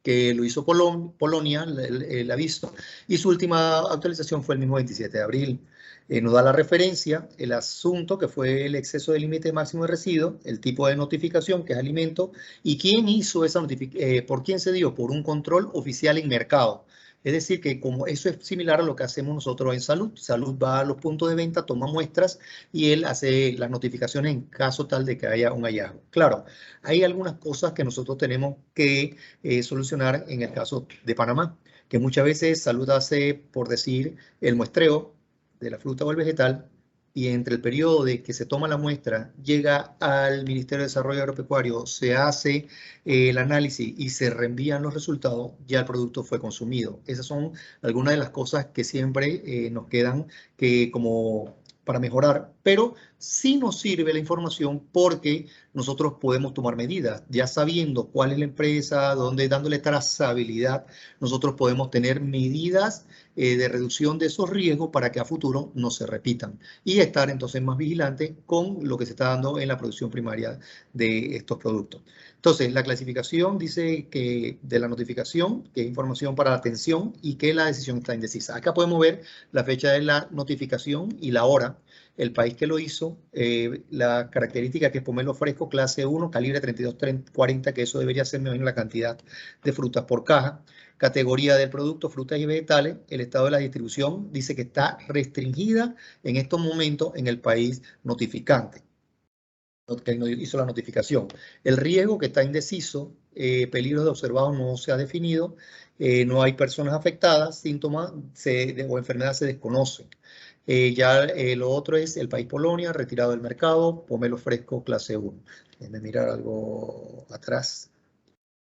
que lo hizo Polonia, el aviso, y su última actualización fue el mismo 27 de abril. Nos da la referencia, el asunto, que fue el exceso del límite máximo de residuo, el tipo de notificación, que es alimento, y quién hizo esa notificación, por quién se dio, por un control oficial en mercado. Es decir, que como eso es similar a lo que hacemos nosotros en salud. Salud va a los puntos de venta, toma muestras y él hace las notificaciones en caso tal de que haya un hallazgo. Claro, hay algunas cosas que nosotros tenemos que solucionar en el caso de Panamá, que muchas veces salud hace, por decir, el muestreo de la fruta o el vegetal, y entre el periodo de que se toma la muestra, llega al Ministerio de Desarrollo Agropecuario, se hace el análisis y se reenvían los resultados, ya el producto fue consumido. Esas son algunas de las cosas que siempre nos quedan como para mejorar, pero sí nos sirve la información porque nosotros podemos tomar medidas. Ya sabiendo cuál es la empresa, dándole trazabilidad, nosotros podemos tener medidas de reducción de esos riesgos para que a futuro no se repitan y estar entonces más vigilantes con lo que se está dando en la producción primaria de estos productos. Entonces, la clasificación dice que de la notificación, que es información para la atención y que la decisión está indecisa. Acá podemos ver la fecha de la notificación y la hora, el país que lo hizo, la característica que es pomelo fresco, clase 1, calibre 32-40, que eso debería ser menos la cantidad de frutas por caja. Categoría del producto, frutas y vegetales. El estado de la distribución dice que está restringida en estos momentos en el país notificante, que hizo la notificación. El riesgo, que está indeciso, peligros de observados no se ha definido, no hay personas afectadas, síntomas o enfermedades se desconocen. Ya lo otro es el país Polonia, retirado del mercado, pomelo fresco clase 1. Déjenme mirar algo atrás.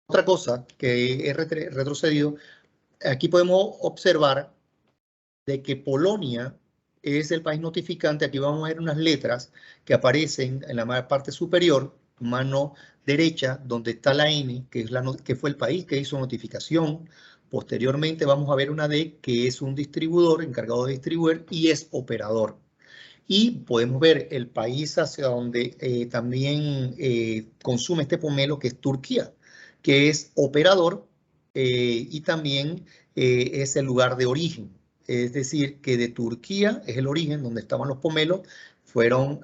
Otra cosa que es retrocedido, aquí podemos observar de que Polonia es el país notificante. Aquí vamos a ver unas letras que aparecen en la parte superior, mano derecha, donde está la N, que fue el país que hizo notificación. Posteriormente vamos a ver una D, que es un distribuidor encargado de distribuir y es operador. Y podemos ver el país hacia donde también consume este pomelo, que es Turquía, que es operador y también es el lugar de origen. Es decir, que de Turquía es el origen donde estaban los pomelos, fueron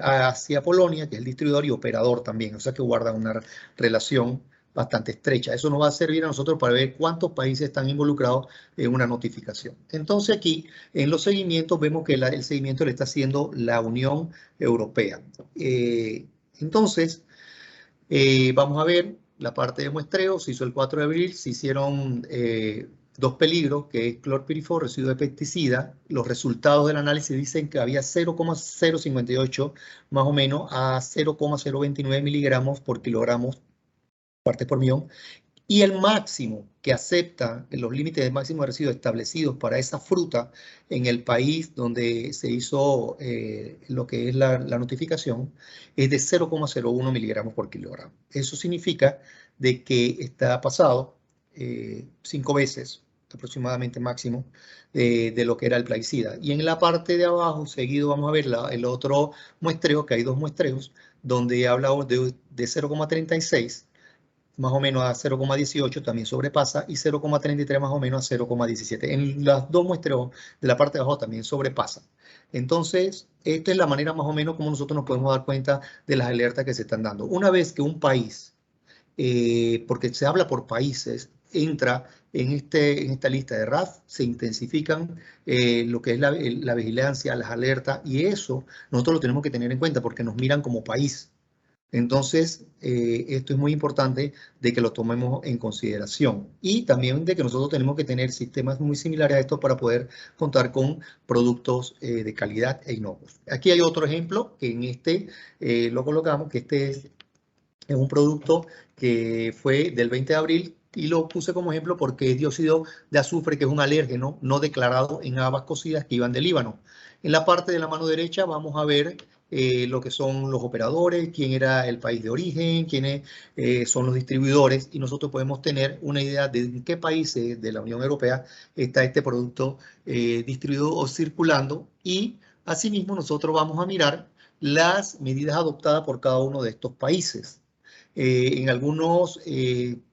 hacia Polonia, que es el distribuidor y operador también, o sea que guardan una relación bastante estrecha. Eso nos va a servir a nosotros para ver cuántos países están involucrados en una notificación. Entonces aquí en los seguimientos vemos que el seguimiento le está haciendo la Unión Europea. Entonces vamos a ver la parte de muestreo. Se hizo el 4 de abril, se hicieron 2 peligros, que es clorpirifos, residuo de pesticida. Los resultados del análisis dicen que había 0,058 más o menos a 0,029 miligramos por kilogramos partes por millón, y el máximo que acepta los límites de máximo de residuos establecidos para esa fruta en el país donde se hizo lo que es la notificación es de 0,01 miligramos por kilogramo. Eso significa de que está pasado 5 veces aproximadamente máximo de lo que era el plaguicida. Y en la parte de abajo, seguido, vamos a ver el otro muestreo, que hay dos muestreos, donde habla de 0,36 más o menos a 0,18 también sobrepasa y 0,33 más o menos a 0,17. En las dos muestreos de la parte de abajo también sobrepasa. Entonces, esta es la manera más o menos como nosotros nos podemos dar cuenta de las alertas que se están dando. Una vez que un país, porque se habla por países, entra en esta lista de RAF, se intensifican lo que es la vigilancia, las alertas, y eso nosotros lo tenemos que tener en cuenta porque nos miran como país. Entonces, esto es muy importante de que lo tomemos en consideración y también de que nosotros tenemos que tener sistemas muy similares a estos para poder contar con productos de calidad e inocuos. Aquí hay otro ejemplo que en este lo colocamos, que este es un producto que fue del 20 de abril y lo puse como ejemplo porque es dióxido de azufre, que es un alérgeno no declarado en habas cocidas que iban de Líbano. En la parte de la mano derecha vamos a ver lo que son los operadores, quién era el país de origen, quiénes son los distribuidores, y nosotros podemos tener una idea de en qué países de la Unión Europea está este producto distribuido o circulando, y asimismo nosotros vamos a mirar las medidas adoptadas por cada uno de estos países. En algunos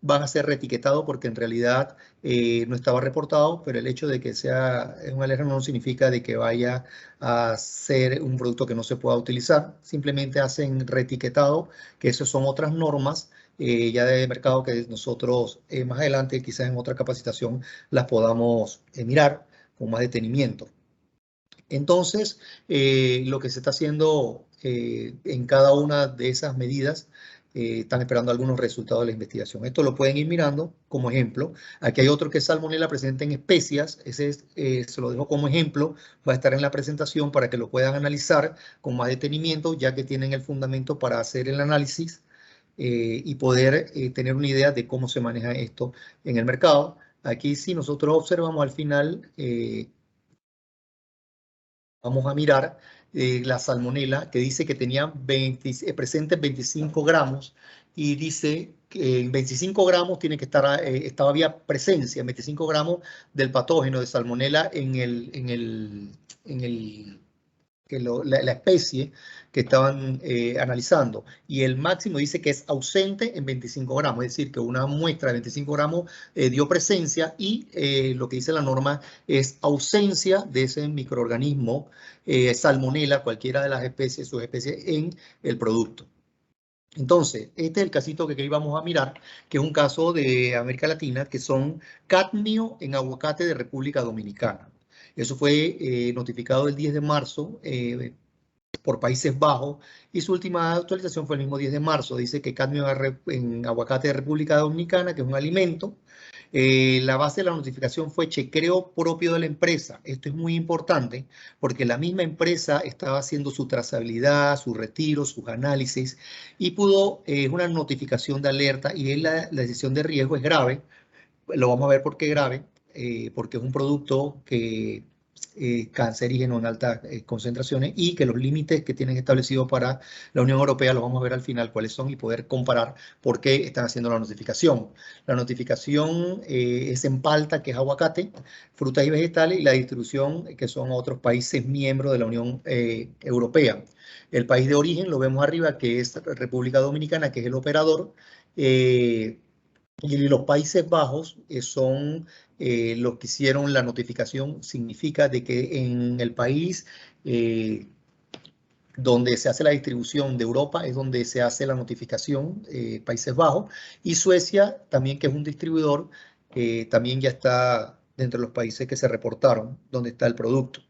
van a ser reetiquetados porque en realidad no estaba reportado, pero el hecho de que sea un alérgeno no significa de que vaya a ser un producto que no se pueda utilizar. Simplemente hacen reetiquetado, que esas son otras normas ya de mercado que nosotros más adelante, quizás en otra capacitación, las podamos mirar con más detenimiento. Entonces, lo que se está haciendo en cada una de esas medidas, están esperando algunos resultados de la investigación. Esto lo pueden ir mirando como ejemplo. Aquí hay otro que es Salmonella presente en especias. Ese se lo dejo como ejemplo. Va a estar en la presentación para que lo puedan analizar con más detenimiento, ya que tienen el fundamento para hacer el análisis y poder tener una idea de cómo se maneja esto en el mercado. Aquí, si nosotros observamos al final, vamos a mirar la salmonela, que dice que tenía presentes 25 gramos, y dice que en 25 gramos tiene que estar, había presencia, 25 gramos del patógeno de salmonela la especie que estaban analizando, y el máximo dice que es ausente en 25 gramos, es decir, que una muestra de 25 gramos dio presencia, y lo que dice la norma es ausencia de ese microorganismo salmonella, cualquiera de las especies, subespecies, en el producto. Entonces, este es el casito que íbamos a mirar, que es un caso de América Latina, que son cadmio en aguacate de República Dominicana. Eso fue notificado el 10 de marzo por Países Bajos, y su última actualización fue el mismo 10 de marzo. Dice que cadmio en aguacate de República Dominicana, que es un alimento. La base de la notificación fue chequeo propio de la empresa. Esto es muy importante porque la misma empresa estaba haciendo su trazabilidad, su retiro, sus análisis, y pudo, una notificación de alerta, y la decisión de riesgo es grave. Lo vamos a ver por qué grave, porque es un producto que cancerígeno en altas concentraciones, y que los límites que tienen establecidos para la Unión Europea los vamos a ver al final cuáles son, y poder comparar por qué están haciendo la notificación. La notificación es en palta, que es aguacate, frutas y vegetales, y la distribución, que son otros países miembros de la Unión Europea. El país de origen lo vemos arriba, que es República Dominicana, que es el operador. Y los Países Bajos son los que hicieron la notificación. Significa de que en el país donde se hace la distribución de Europa es donde se hace la notificación, Países Bajos, y Suecia también, que es un distribuidor, también ya está dentro de los países que se reportaron donde está el producto.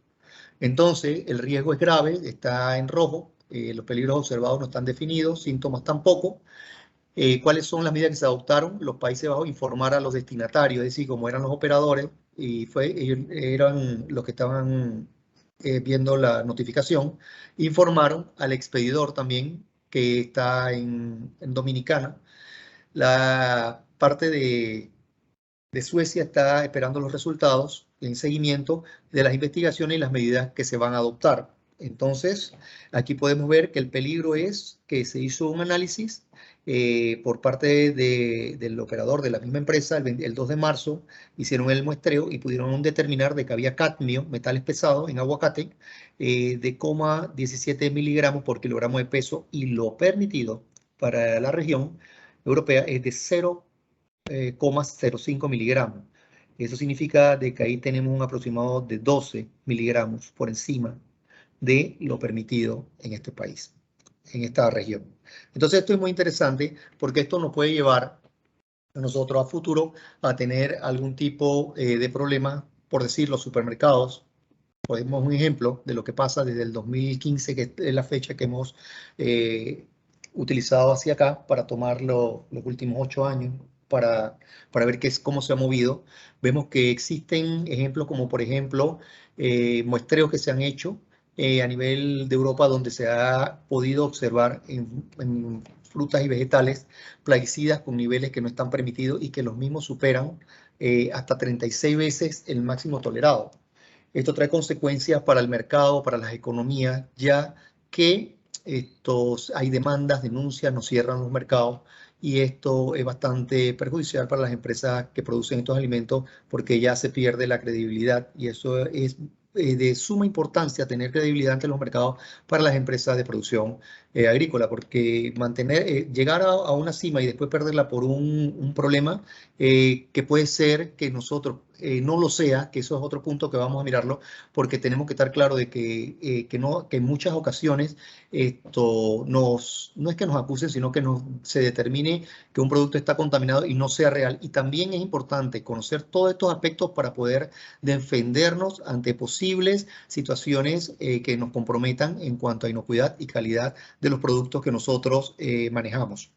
Entonces, el riesgo es grave, está en rojo, los peligros observados no están definidos, síntomas tampoco. ¿Cuáles son las medidas que se adoptaron? Los Países Bajos: informar a los destinatarios, es decir, como eran los operadores, y ellos eran los que estaban viendo la notificación, informaron al expedidor también, que está en Dominicana. La parte de Suecia está esperando los resultados en seguimiento de las investigaciones y las medidas que se van a adoptar. Entonces, aquí podemos ver que el peligro es que se hizo un análisis por parte del operador de la misma empresa el 2 de marzo, hicieron el muestreo y pudieron determinar de que había cadmio, metales pesados en aguacate, de 0,17 miligramos por kilogramo de peso, y lo permitido para la región europea es de 0,05 miligramos. Eso significa de que ahí tenemos un aproximado de 12 miligramos por encima de lo permitido en este país, en esta región. Entonces esto es muy interesante porque esto nos puede llevar a nosotros a futuro a tener algún tipo de problema, por decir, los supermercados. Podemos un ejemplo de lo que pasa desde el 2015, que es la fecha que hemos utilizado hacia acá para tomar los últimos 8 años, para ver cómo se ha movido. Vemos que existen ejemplos como, por ejemplo, muestreos que se han hecho a nivel de Europa, donde se ha podido observar en frutas y vegetales plaguicidas con niveles que no están permitidos y que los mismos superan hasta 36 veces el máximo tolerado. Esto trae consecuencias para el mercado, para las economías, ya que hay demandas, denuncias, nos cierran los mercados, y esto es bastante perjudicial para las empresas que producen estos alimentos porque ya se pierde la credibilidad, y eso es de suma importancia, tener credibilidad ante los mercados para las empresas de producción agrícola, porque llegar a una cima y después perderla por un problema que puede ser que nosotros no lo sea, que eso es otro punto que vamos a mirarlo, porque tenemos que estar claros de que en muchas ocasiones no es que nos acusen, sino que se determine que un producto está contaminado y no sea real. Y también es importante conocer todos estos aspectos para poder defendernos ante posibles situaciones que nos comprometan en cuanto a inocuidad y calidad de los productos que nosotros manejamos.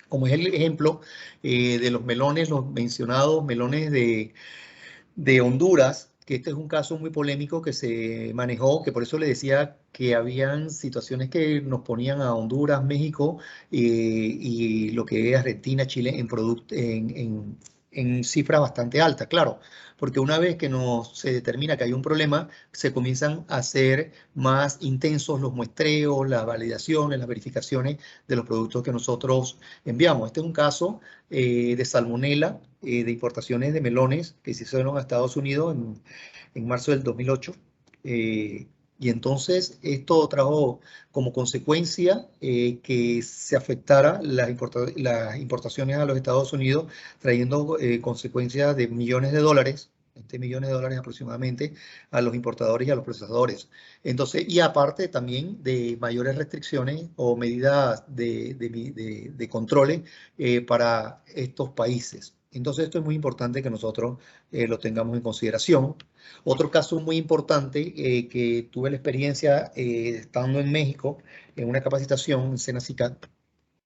Como es el ejemplo de los melones, los mencionados melones de Honduras, que este es un caso muy polémico que se manejó, que por eso le decía que habían situaciones que nos ponían a Honduras, México y lo que es Argentina, Chile en cifras bastante altas, claro, porque una vez que se determina que hay un problema, se comienzan a hacer más intensos los muestreos, las validaciones, las verificaciones de los productos que nosotros enviamos. Este es un caso de salmonela, de importaciones de melones que se hicieron a Estados Unidos en marzo del 2008. Y entonces esto trajo como consecuencia que se afectara las importaciones a los Estados Unidos, trayendo consecuencias de millones de dólares, 20 millones de dólares aproximadamente, a los importadores y a los procesadores. Entonces, y aparte también de mayores restricciones o medidas de controles para estos países. Entonces, esto es muy importante que nosotros lo tengamos en consideración. Otro caso muy importante que tuve la experiencia estando en México en una capacitación en Senacicat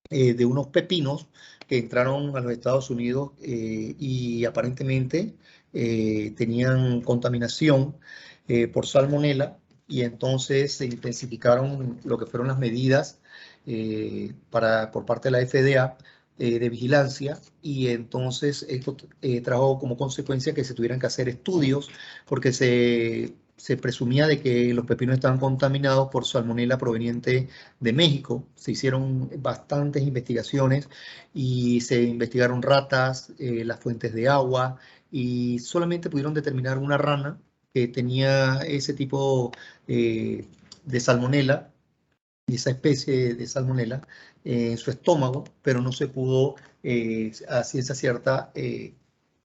de unos pepinos que entraron a los Estados Unidos y aparentemente tenían contaminación por salmonela, y entonces se intensificaron lo que fueron las medidas por parte de la FDA de vigilancia, y entonces esto trajo como consecuencia que se tuvieran que hacer estudios porque se presumía de que los pepinos estaban contaminados por salmonela proveniente de México. Se hicieron bastantes investigaciones y se investigaron ratas, las fuentes de agua, y solamente pudieron determinar una rana que tenía ese tipo de salmonela, esa especie de salmonela en su estómago, pero no se pudo a ciencia cierta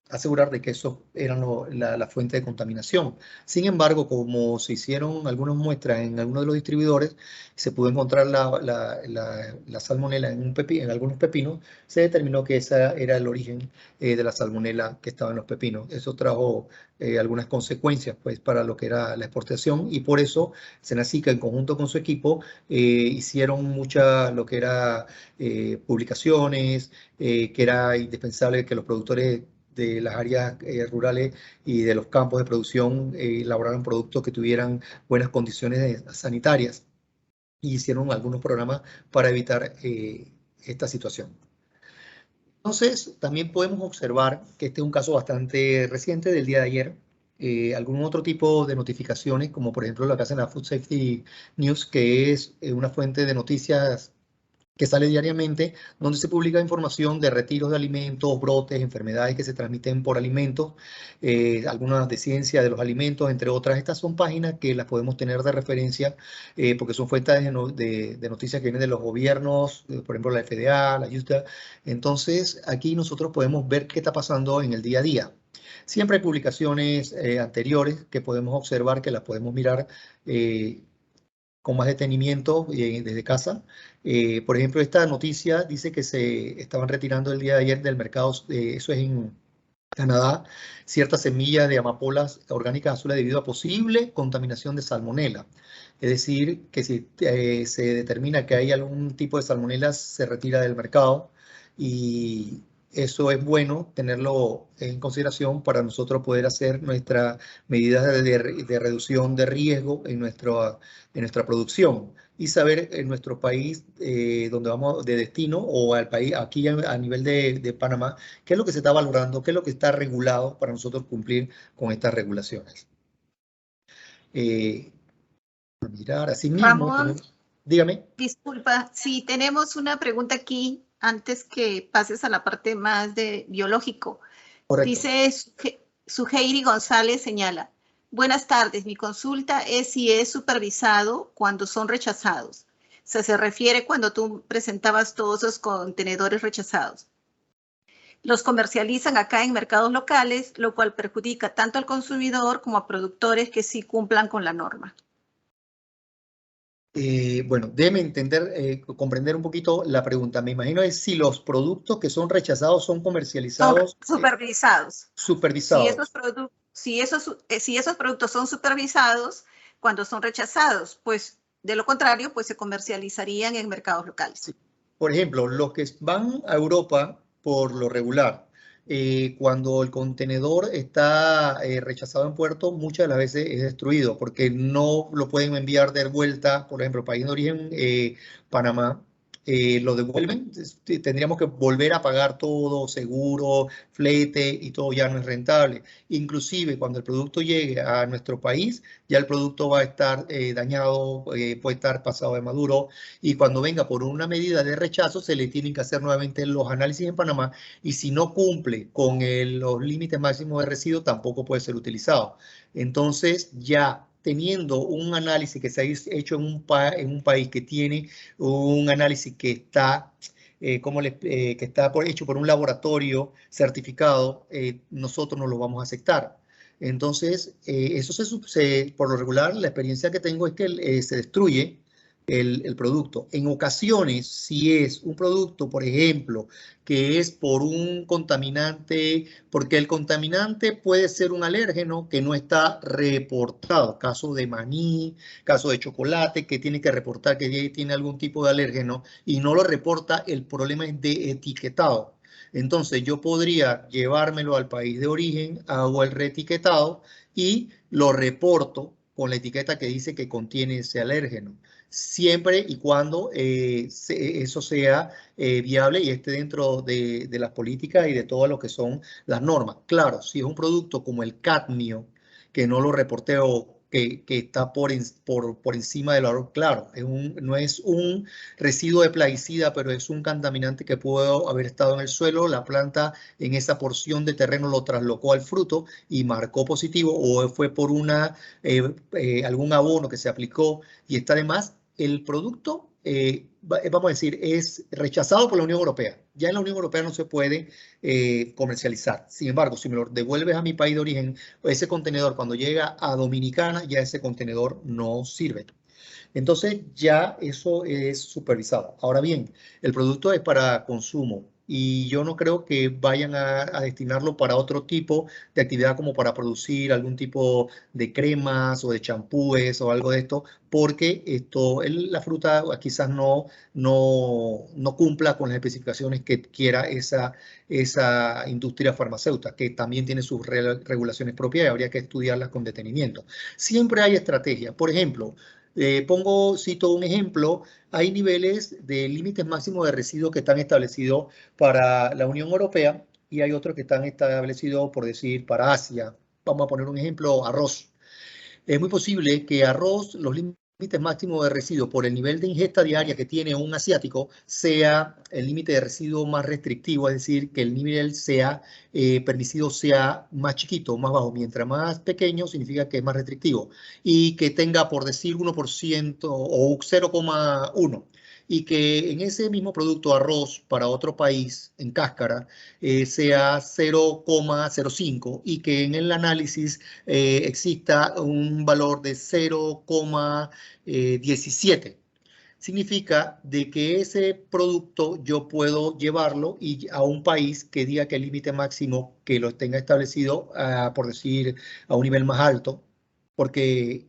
asegurar de que eso era la fuente de contaminación. Sin embargo, como se hicieron algunas muestras en algunos de los distribuidores, se pudo encontrar la salmonela en algunos pepinos, se determinó que ese era el origen de la salmonela que estaba en los pepinos. Eso trajo algunas consecuencias pues, para lo que era la exportación, y por eso Senacica, en conjunto con su equipo, hicieron lo que era publicaciones, que era indispensable que los productores de las áreas rurales y de los campos de producción elaboraran productos que tuvieran buenas condiciones sanitarias, y hicieron algunos programas para evitar esta situación. Entonces, también podemos observar que este es un caso bastante reciente del día de ayer, algún otro tipo de notificaciones, como por ejemplo lo que hacen la Food Safety News, que es una fuente de noticias que sale diariamente, donde se publica información de retiros de alimentos, brotes, enfermedades que se transmiten por alimentos, algunas de ciencia de los alimentos, entre otras. Estas son páginas que las podemos tener de referencia porque son fuentes de noticias que vienen de los gobiernos, por ejemplo la FDA, la USDA. Entonces, aquí nosotros podemos ver qué está pasando en el día a día. Siempre hay publicaciones anteriores que podemos observar, que las podemos mirar con más detenimiento desde casa. Por ejemplo, esta noticia dice que se estaban retirando el día de ayer del mercado, eso es en Canadá, ciertas semillas de amapolas orgánicas azules debido a posible contaminación de salmonela. Es decir, que si se determina que hay algún tipo de salmonela, se retira del mercado y eso es bueno tenerlo en consideración para nosotros poder hacer nuestras medidas de reducción de riesgo en nuestra producción y saber en nuestro país donde vamos de destino o al país, aquí a nivel de Panamá, qué es lo que se está valorando, qué es lo que está regulado para nosotros cumplir con estas regulaciones. Mirar, así mismo, Ramón, dígame. Disculpa, si tenemos una pregunta aquí antes que pases a la parte más de biológico. Correcto. Dice Suheiri González, señala: buenas tardes, mi consulta es si es supervisado cuando son rechazados. O sea, se refiere cuando tú presentabas todos esos contenedores rechazados. Los comercializan acá en mercados locales, lo cual perjudica tanto al consumidor como a productores que sí cumplan con la norma. Bueno, déjeme entender, comprender un poquito la pregunta. Me imagino es si los productos que son rechazados son comercializados. Supervisados. Supervisados. Si esos productos son supervisados cuando son rechazados, pues de lo contrario, pues se comercializarían en mercados locales. Sí. Por ejemplo, los que van a Europa por lo regular, cuando el contenedor está rechazado en puerto, muchas de las veces es destruido porque no lo pueden enviar de vuelta, por ejemplo, país de origen, Panamá, lo devuelven, tendríamos que volver a pagar todo, seguro, flete y todo ya no es rentable. Inclusive cuando el producto llegue a nuestro país, ya el producto va a estar dañado, puede estar pasado de maduro y cuando venga por una medida de rechazo se le tienen que hacer nuevamente los análisis en Panamá y si no cumple con los límites máximos de residuos tampoco puede ser utilizado. Entonces ya teniendo un análisis que se ha hecho en un país que tiene un análisis que está, que está hecho por un laboratorio certificado, nosotros no lo vamos a aceptar. Entonces, eso por lo regular, la experiencia que tengo es que se destruye el producto. En ocasiones, si es un producto, por ejemplo, que es por un contaminante, porque el contaminante puede ser un alérgeno que no está reportado, caso de maní, caso de chocolate, que tiene que reportar que tiene algún tipo de alérgeno y no lo reporta, el problema es de etiquetado. Entonces, yo podría llevármelo al país de origen, hago el reetiquetado y lo reporto con la etiqueta que dice que contiene ese alérgeno. Siempre y cuando eso sea viable y esté dentro de las políticas y de todo lo que son las normas. Claro, si es un producto como el cadmio, que no lo reporté o que está por encima del valor, claro, no es un residuo de plaguicida, pero es un contaminante que pudo haber estado en el suelo, la planta en esa porción de terreno lo traslocó al fruto y marcó positivo o fue por algún abono que se aplicó y está de más. El producto, vamos a decir, es rechazado por la Unión Europea. Ya en la Unión Europea no se puede comercializar. Sin embargo, si me lo devuelves a mi país de origen, ese contenedor cuando llega a Dominicana, ya ese contenedor no sirve. Entonces ya eso es supervisado. Ahora bien, el producto es para consumo y yo no creo que vayan a destinarlo para otro tipo de actividad como para producir algún tipo de cremas o de champúes o algo de esto, porque la fruta quizás no cumpla con las especificaciones que quiera esa industria farmacéutica, que también tiene sus regulaciones propias y habría que estudiarlas con detenimiento. Siempre hay estrategias. Por ejemplo, cito un ejemplo, hay niveles de límites máximos de residuos que están establecidos para la Unión Europea y hay otros que están establecidos, por decir, para Asia, vamos a poner un ejemplo, arroz. Es muy posible que arroz, los límites máximos de residuo por el nivel de ingesta diaria que tiene un asiático sea el límite de residuo más restrictivo, es decir, que el nivel sea permisivo sea más chiquito, más bajo. Mientras más pequeño significa que es más restrictivo y que tenga, por decir, 1% o 0,1%. Y que en ese mismo producto arroz para otro país en cáscara sea 0,05 y que en el análisis exista un valor de 0,17. Significa de que ese producto yo puedo llevarlo a un país que diga que el límite máximo que lo tenga establecido, por decir, a un nivel más alto, porque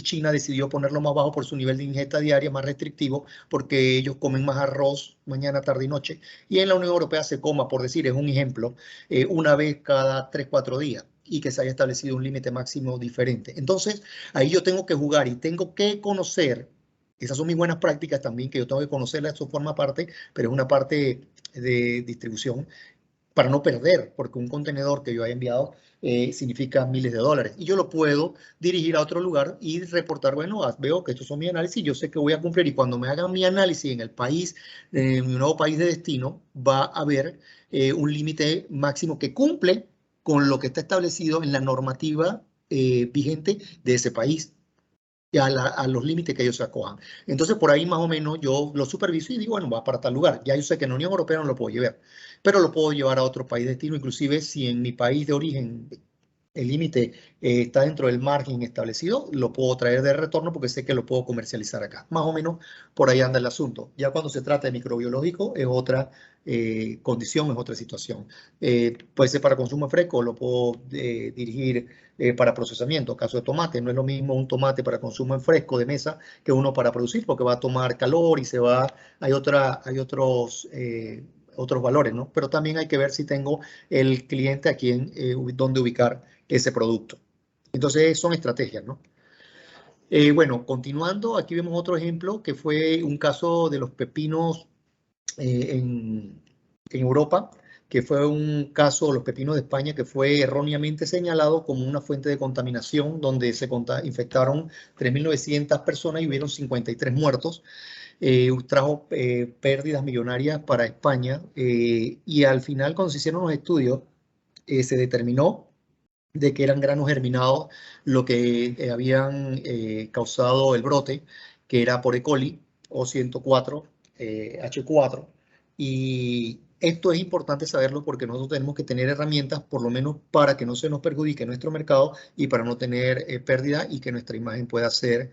China decidió ponerlo más bajo por su nivel de ingesta diaria, más restrictivo, porque ellos comen más arroz mañana, tarde y noche, y en la Unión Europea se coma, por decir, es un ejemplo, una vez cada 3-4 días, y que se haya establecido un límite máximo diferente. Entonces, ahí yo tengo que jugar y tengo que conocer, esas son mis buenas prácticas también, que yo tengo que conocerlas, eso forma parte, pero es una parte de distribución, para no perder, porque un contenedor que yo haya enviado significa miles de dólares. Y yo lo puedo dirigir a otro lugar y reportar, bueno, veo que estos son mis análisis, yo sé que voy a cumplir. Y cuando me hagan mi análisis en el país, en mi nuevo país de destino, va a haber un límite máximo que cumple con lo que está establecido en la normativa vigente de ese país. Y a los límites que ellos se acojan. Entonces, por ahí más o menos yo lo superviso y digo, bueno, va para tal lugar. Ya yo sé que en la Unión Europea no lo puedo llevar, pero lo puedo llevar a otro país de destino, inclusive si en mi país de origen el límite está dentro del margen establecido, lo puedo traer de retorno porque sé que lo puedo comercializar acá. Más o menos por ahí anda el asunto. Ya cuando se trata de microbiológico es otra condición, es otra situación. Puede ser para consumo fresco, lo puedo dirigir para procesamiento. Caso de tomate, no es lo mismo un tomate para consumo en fresco de mesa que uno para producir, porque va a tomar calor y hay otros valores, ¿no? Pero también hay que ver si tengo el cliente a quien, dónde ubicar ese producto. Entonces son estrategias, ¿no? Bueno, continuando, aquí vemos otro ejemplo que fue un caso de los pepinos en Europa, que fue un caso de los pepinos de España que fue erróneamente señalado como una fuente de contaminación donde se infectaron 3.900 personas y hubieron 53 muertos. Trajo pérdidas millonarias para España y al final cuando se hicieron los estudios se determinó de que eran granos germinados lo que habían causado el brote, que era por E. coli o 104 H4. Y esto es importante saberlo porque nosotros tenemos que tener herramientas, por lo menos para que no se nos perjudique nuestro mercado y para no tener pérdida y que nuestra imagen pueda ser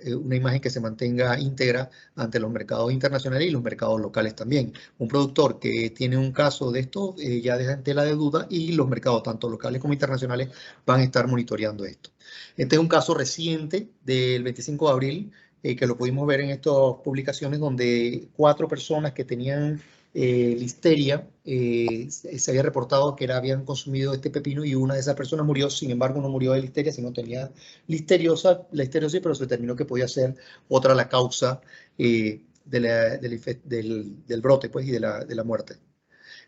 una imagen que se mantenga íntegra ante los mercados internacionales y los mercados locales también. Un productor que tiene un caso de esto ya deja en tela de duda y los mercados, tanto locales como internacionales, van a estar monitoreando esto. Este es un caso reciente del 25 de abril, que lo pudimos ver en estas publicaciones, donde 4 personas que tenían listeria, se había reportado que habían consumido este pepino y una de esas personas murió. Sin embargo, no murió de listeria, sino tenía listeriosis, pero se determinó que podía ser otra la causa del brote, pues, y de la muerte.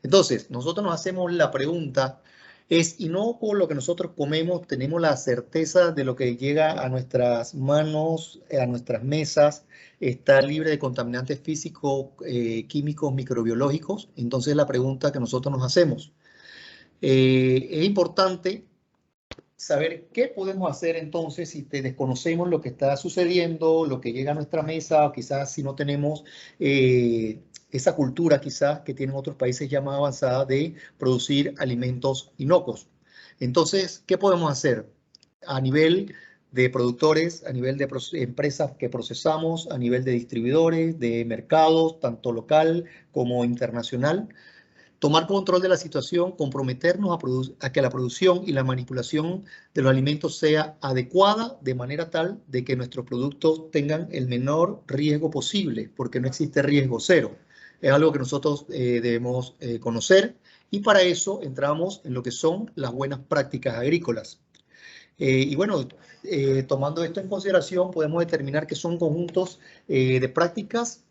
Entonces, nosotros nos hacemos la pregunta, ¿es inocuo lo que nosotros comemos? ¿Tenemos la certeza de lo que llega a nuestras manos, a nuestras mesas? ¿Está libre de contaminantes físicos, químicos, microbiológicos? Entonces, la pregunta que nosotros nos hacemos. Es importante saber qué podemos hacer entonces si desconocemos lo que está sucediendo, lo que llega a nuestra mesa, o quizás si no tenemos esa cultura quizás que tienen otros países ya más avanzada de producir alimentos inocuos. Entonces, ¿qué podemos hacer a nivel de productores, a nivel de empresas que procesamos, a nivel de distribuidores, de mercados, tanto local como internacional? Tomar control de la situación, comprometernos a que la producción y la manipulación de los alimentos sea adecuada de manera tal de que nuestros productos tengan el menor riesgo posible, porque no existe riesgo cero. Es algo que nosotros debemos conocer y para eso entramos en lo que son las buenas prácticas agrícolas. Y bueno, tomando esto en consideración, podemos determinar que son conjuntos de prácticas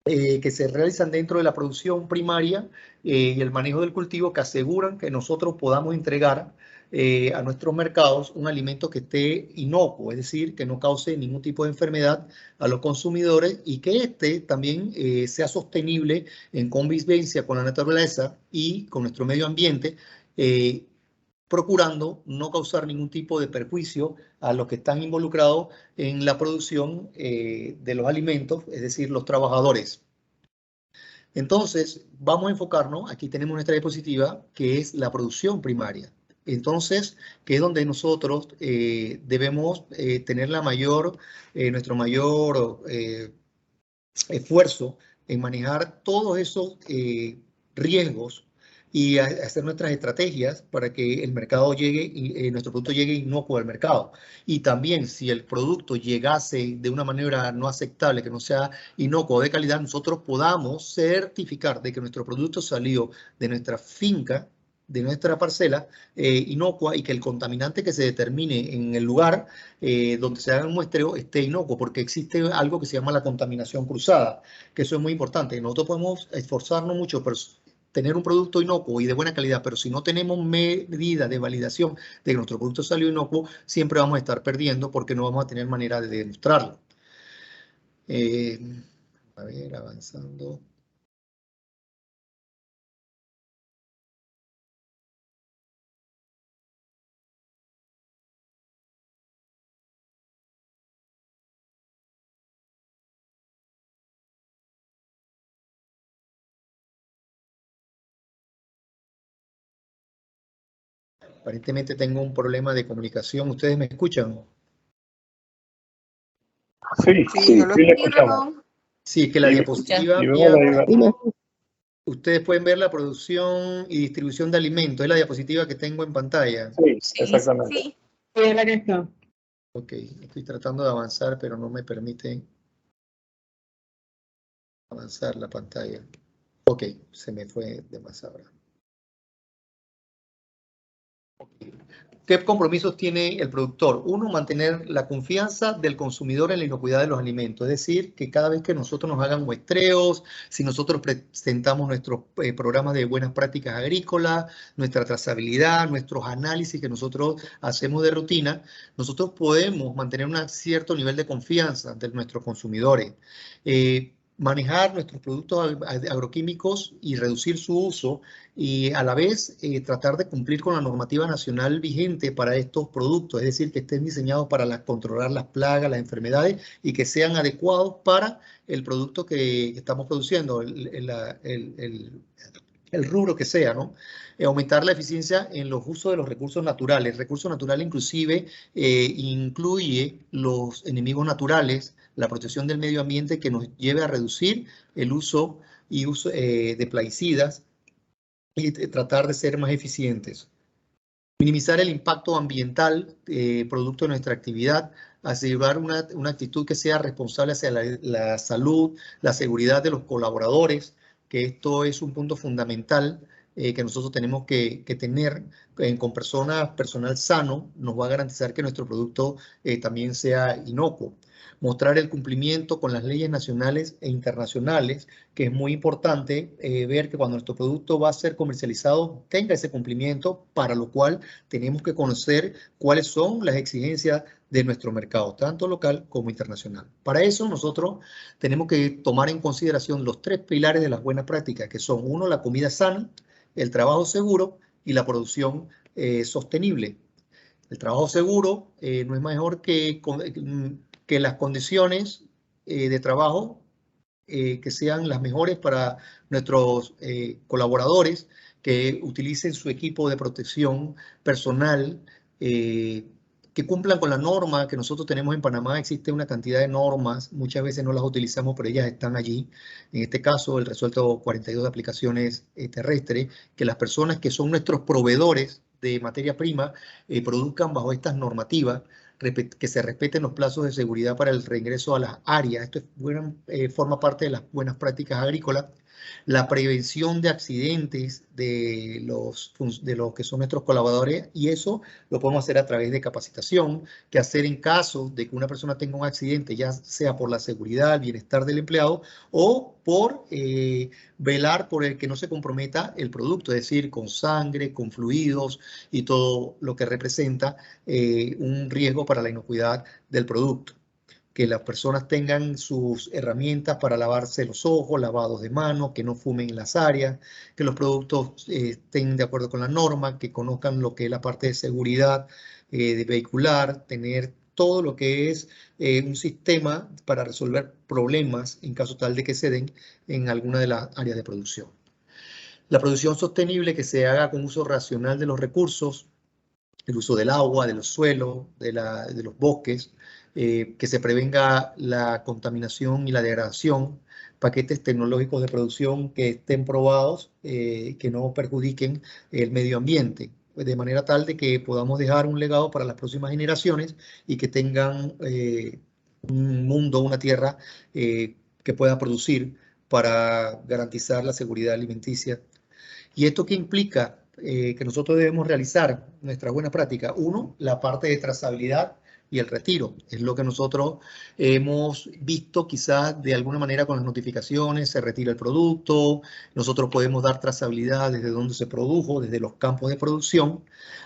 que se realizan dentro de la producción primaria y el manejo del cultivo, que aseguran que nosotros podamos entregar a nuestros mercados un alimento que esté inocuo, es decir, que no cause ningún tipo de enfermedad a los consumidores y que este también sea sostenible en convivencia con la naturaleza y con nuestro medio ambiente, procurando no causar ningún tipo de perjuicio a los que están involucrados en la producción de los alimentos, es decir, los trabajadores. Entonces, vamos a enfocarnos, aquí tenemos nuestra diapositiva, que es la producción primaria. Entonces, que es donde nosotros debemos tener nuestro mayor esfuerzo en manejar todos esos riesgos y hacer nuestras estrategias para que el mercado llegue, nuestro producto llegue inocuo al mercado. Y también si el producto llegase de una manera no aceptable, que no sea inocuo o de calidad, nosotros podamos certificar de que nuestro producto salió de nuestra finca, de nuestra parcela inocua, y que el contaminante que se determine en el lugar donde se haga el muestreo esté inocuo, porque existe algo que se llama la contaminación cruzada, que eso es muy importante. Nosotros podemos esforzarnos mucho, pero tener un producto inocuo y de buena calidad, pero si no tenemos medida de validación de que nuestro producto salió inocuo, siempre vamos a estar perdiendo porque no vamos a tener manera de demostrarlo. A ver, avanzando. Aparentemente tengo un problema de comunicación. ¿Ustedes me escuchan? Sí, sí, no lo sí le escuchamos. Sí, que la Sí, diapositiva y mía, vemos ustedes pueden ver la producción y distribución de alimentos. Es la diapositiva que tengo en pantalla. Sí, exactamente. Sí. Ok, estoy tratando de avanzar, pero no me permite avanzar la pantalla. Ok, se me fue de más ahora. ¿Qué compromisos tiene el productor? Uno, mantener la confianza del consumidor en la inocuidad de los alimentos. Es decir, que cada vez que nosotros nos hagan muestreos, si nosotros presentamos nuestros programas de buenas prácticas agrícolas, nuestra trazabilidad, nuestros análisis que nosotros hacemos de rutina, nosotros podemos mantener un cierto nivel de confianza de nuestros consumidores. Manejar nuestros productos agroquímicos y reducir su uso, y a la vez tratar de cumplir con la normativa nacional vigente para estos productos, es decir, que estén diseñados para controlar las plagas, las enfermedades, y que sean adecuados para el producto que estamos produciendo, el rubro que sea, ¿no? Aumentar la eficiencia en los usos de los recursos naturales. El recurso natural inclusive incluye los enemigos naturales, la protección del medio ambiente, que nos lleve a reducir el uso de plaguicidas y tratar de ser más eficientes. Minimizar el impacto ambiental producto de nuestra actividad, asegurar una actitud que sea responsable hacia la salud, la seguridad de los colaboradores, que esto es un punto fundamental que nosotros tenemos que tener con personal sano, nos va a garantizar que nuestro producto también sea inocuo. Mostrar el cumplimiento con las leyes nacionales e internacionales, que es muy importante ver que cuando nuestro producto va a ser comercializado tenga ese cumplimiento, para lo cual tenemos que conocer cuáles son las exigencias de nuestro mercado, tanto local como internacional. Para eso nosotros tenemos que tomar en consideración los 3 pilares de las buenas prácticas, que son: 1, la comida sana, el trabajo seguro y la producción sostenible. El trabajo seguro no es mejor que las condiciones de trabajo que sean las mejores para nuestros colaboradores, que utilicen su equipo de protección personal, que cumplan con la norma que nosotros tenemos en Panamá. Existe una cantidad de normas, muchas veces no las utilizamos, pero ellas están allí. En este caso, el resuelto 42 de aplicaciones terrestres, que las personas que son nuestros proveedores de materia prima produzcan bajo estas normativas, que se respeten los plazos de seguridad para el reingreso a las áreas. Esto forma parte de las buenas prácticas agrícolas. la prevención de accidentes de los que son nuestros colaboradores, y eso lo podemos hacer a través de capacitación, que hacer en caso de que una persona tenga un accidente, ya sea por la seguridad, el bienestar del empleado o por velar por el que no se comprometa el producto, es decir, con sangre, con fluidos y todo lo que representa un riesgo para la inocuidad del producto. Que las personas tengan sus herramientas para lavarse los ojos, lavados de manos, que no fumen en las áreas, que los productos estén de acuerdo con la norma, que conozcan lo que es la parte de seguridad de vehicular, tener todo lo que es un sistema para resolver problemas en caso tal de que se den en alguna de las áreas de producción. La producción sostenible que se haga con uso racional de los recursos, el uso del agua, de los suelos, de los bosques, que se prevenga la contaminación y la degradación, paquetes tecnológicos de producción que estén probados, que no perjudiquen el medio ambiente, de manera tal de que podamos dejar un legado para las próximas generaciones y que tengan un mundo, una tierra que pueda producir para garantizar la seguridad alimenticia. ¿Y esto qué implica? Que nosotros debemos realizar nuestra buena práctica. Uno, la parte de trazabilidad y el retiro. Es lo que nosotros hemos visto quizás de alguna manera con las notificaciones, se retira el producto, nosotros podemos dar trazabilidad desde donde se produjo, desde los campos de producción,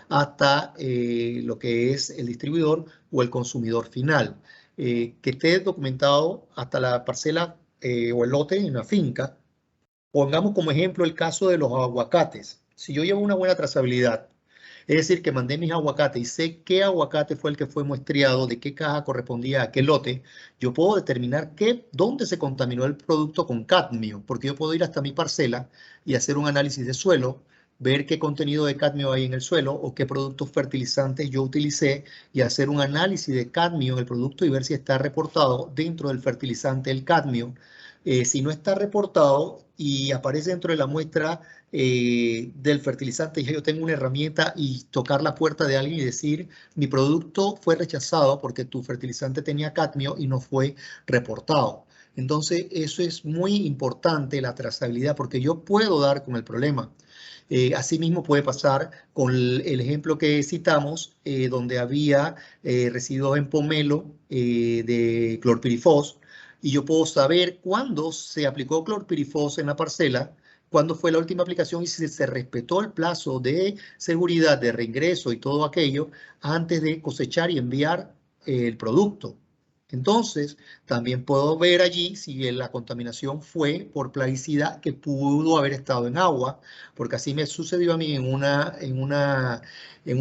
hasta lo que es el distribuidor o el consumidor final. Que esté documentado hasta la parcela o el lote en la finca. Pongamos como ejemplo el caso de los aguacates. Si yo llevo una buena trazabilidad, es decir, que mandé mis aguacates y sé qué aguacate fue el que fue muestreado, de qué caja correspondía a qué lote, yo puedo determinar dónde se contaminó el producto con cadmio, porque yo puedo ir hasta mi parcela y hacer un análisis de suelo, ver qué contenido de cadmio hay en el suelo o qué productos fertilizantes yo utilicé y hacer un análisis de cadmio en el producto y ver si está reportado dentro del fertilizante el cadmio. Si no está reportado y aparece dentro de la muestra del fertilizante, ya yo tengo una herramienta y tocar la puerta de alguien y decir, mi producto fue rechazado porque tu fertilizante tenía cadmio y no fue reportado. Entonces, eso es muy importante, la trazabilidad, porque yo puedo dar con el problema. Asimismo puede pasar con el ejemplo que citamos, donde había residuos en pomelo de clorpirifos, y yo puedo saber cuándo se aplicó clorpirifos en la parcela, cuándo fue la última aplicación y si se respetó el plazo de seguridad, de reingreso y todo aquello antes de cosechar y enviar el producto. Entonces, también puedo ver allí si la contaminación fue por plaguicida que pudo haber estado en agua, porque así me sucedió a mí en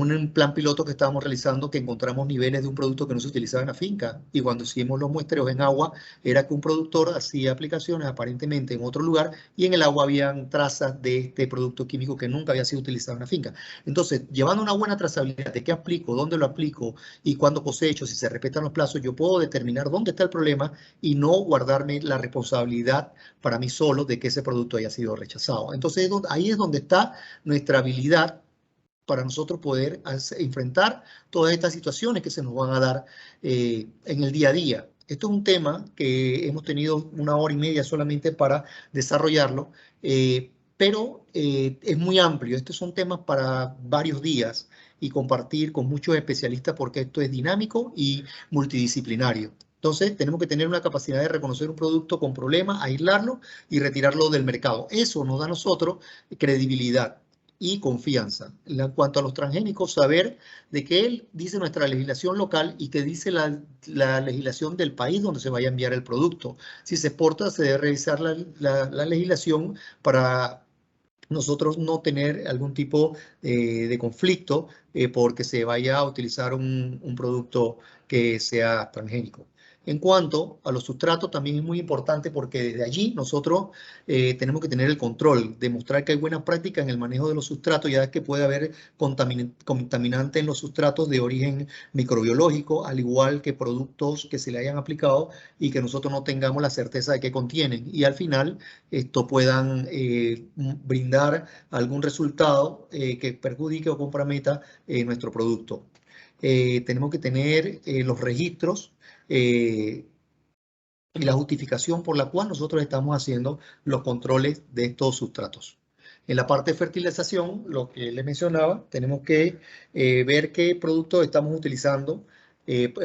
un plan piloto que estábamos realizando, que encontramos niveles de un producto que no se utilizaba en la finca, y cuando hicimos los muestreos en agua, era que un productor hacía aplicaciones aparentemente en otro lugar, y en el agua habían trazas de este producto químico que nunca había sido utilizado en la finca. Entonces, llevando una buena trazabilidad de qué aplico, dónde lo aplico, y cuándo cosecho, si se respetan los plazos, yo puedo determinar dónde está el problema y no guardarme la responsabilidad para mí solo de que ese producto haya sido rechazado. Entonces, ahí es donde está nuestra habilidad para nosotros poder enfrentar todas estas situaciones que se nos van a dar en el día a día. Esto es un tema que hemos tenido 1 hora y media solamente para desarrollarlo, pero es muy amplio. Estos son temas para varios días y compartir con muchos especialistas porque esto es dinámico y multidisciplinario. Entonces, tenemos que tener una capacidad de reconocer un producto con problemas, aislarlo y retirarlo del mercado. Eso nos da a nosotros credibilidad y confianza. En cuanto a los transgénicos, saber de qué él dice nuestra legislación local y qué dice la legislación del país donde se vaya a enviar el producto. Si se exporta, se debe revisar la legislación para nosotros no tener algún tipo de conflicto porque se vaya a utilizar un producto que sea transgénico. En cuanto a los sustratos, también es muy importante porque desde allí nosotros tenemos que tener el control, demostrar que hay buena práctica en el manejo de los sustratos, ya que puede haber contaminante en los sustratos de origen microbiológico, al igual que productos que se le hayan aplicado y que nosotros no tengamos la certeza de qué contienen. Y al final, esto puedan brindar algún resultado que perjudique o comprometa nuestro producto. Tenemos que tener los registros y la justificación por la cual nosotros estamos haciendo los controles de estos sustratos. En la parte de fertilización, lo que les mencionaba, tenemos que ver qué productos estamos utilizando,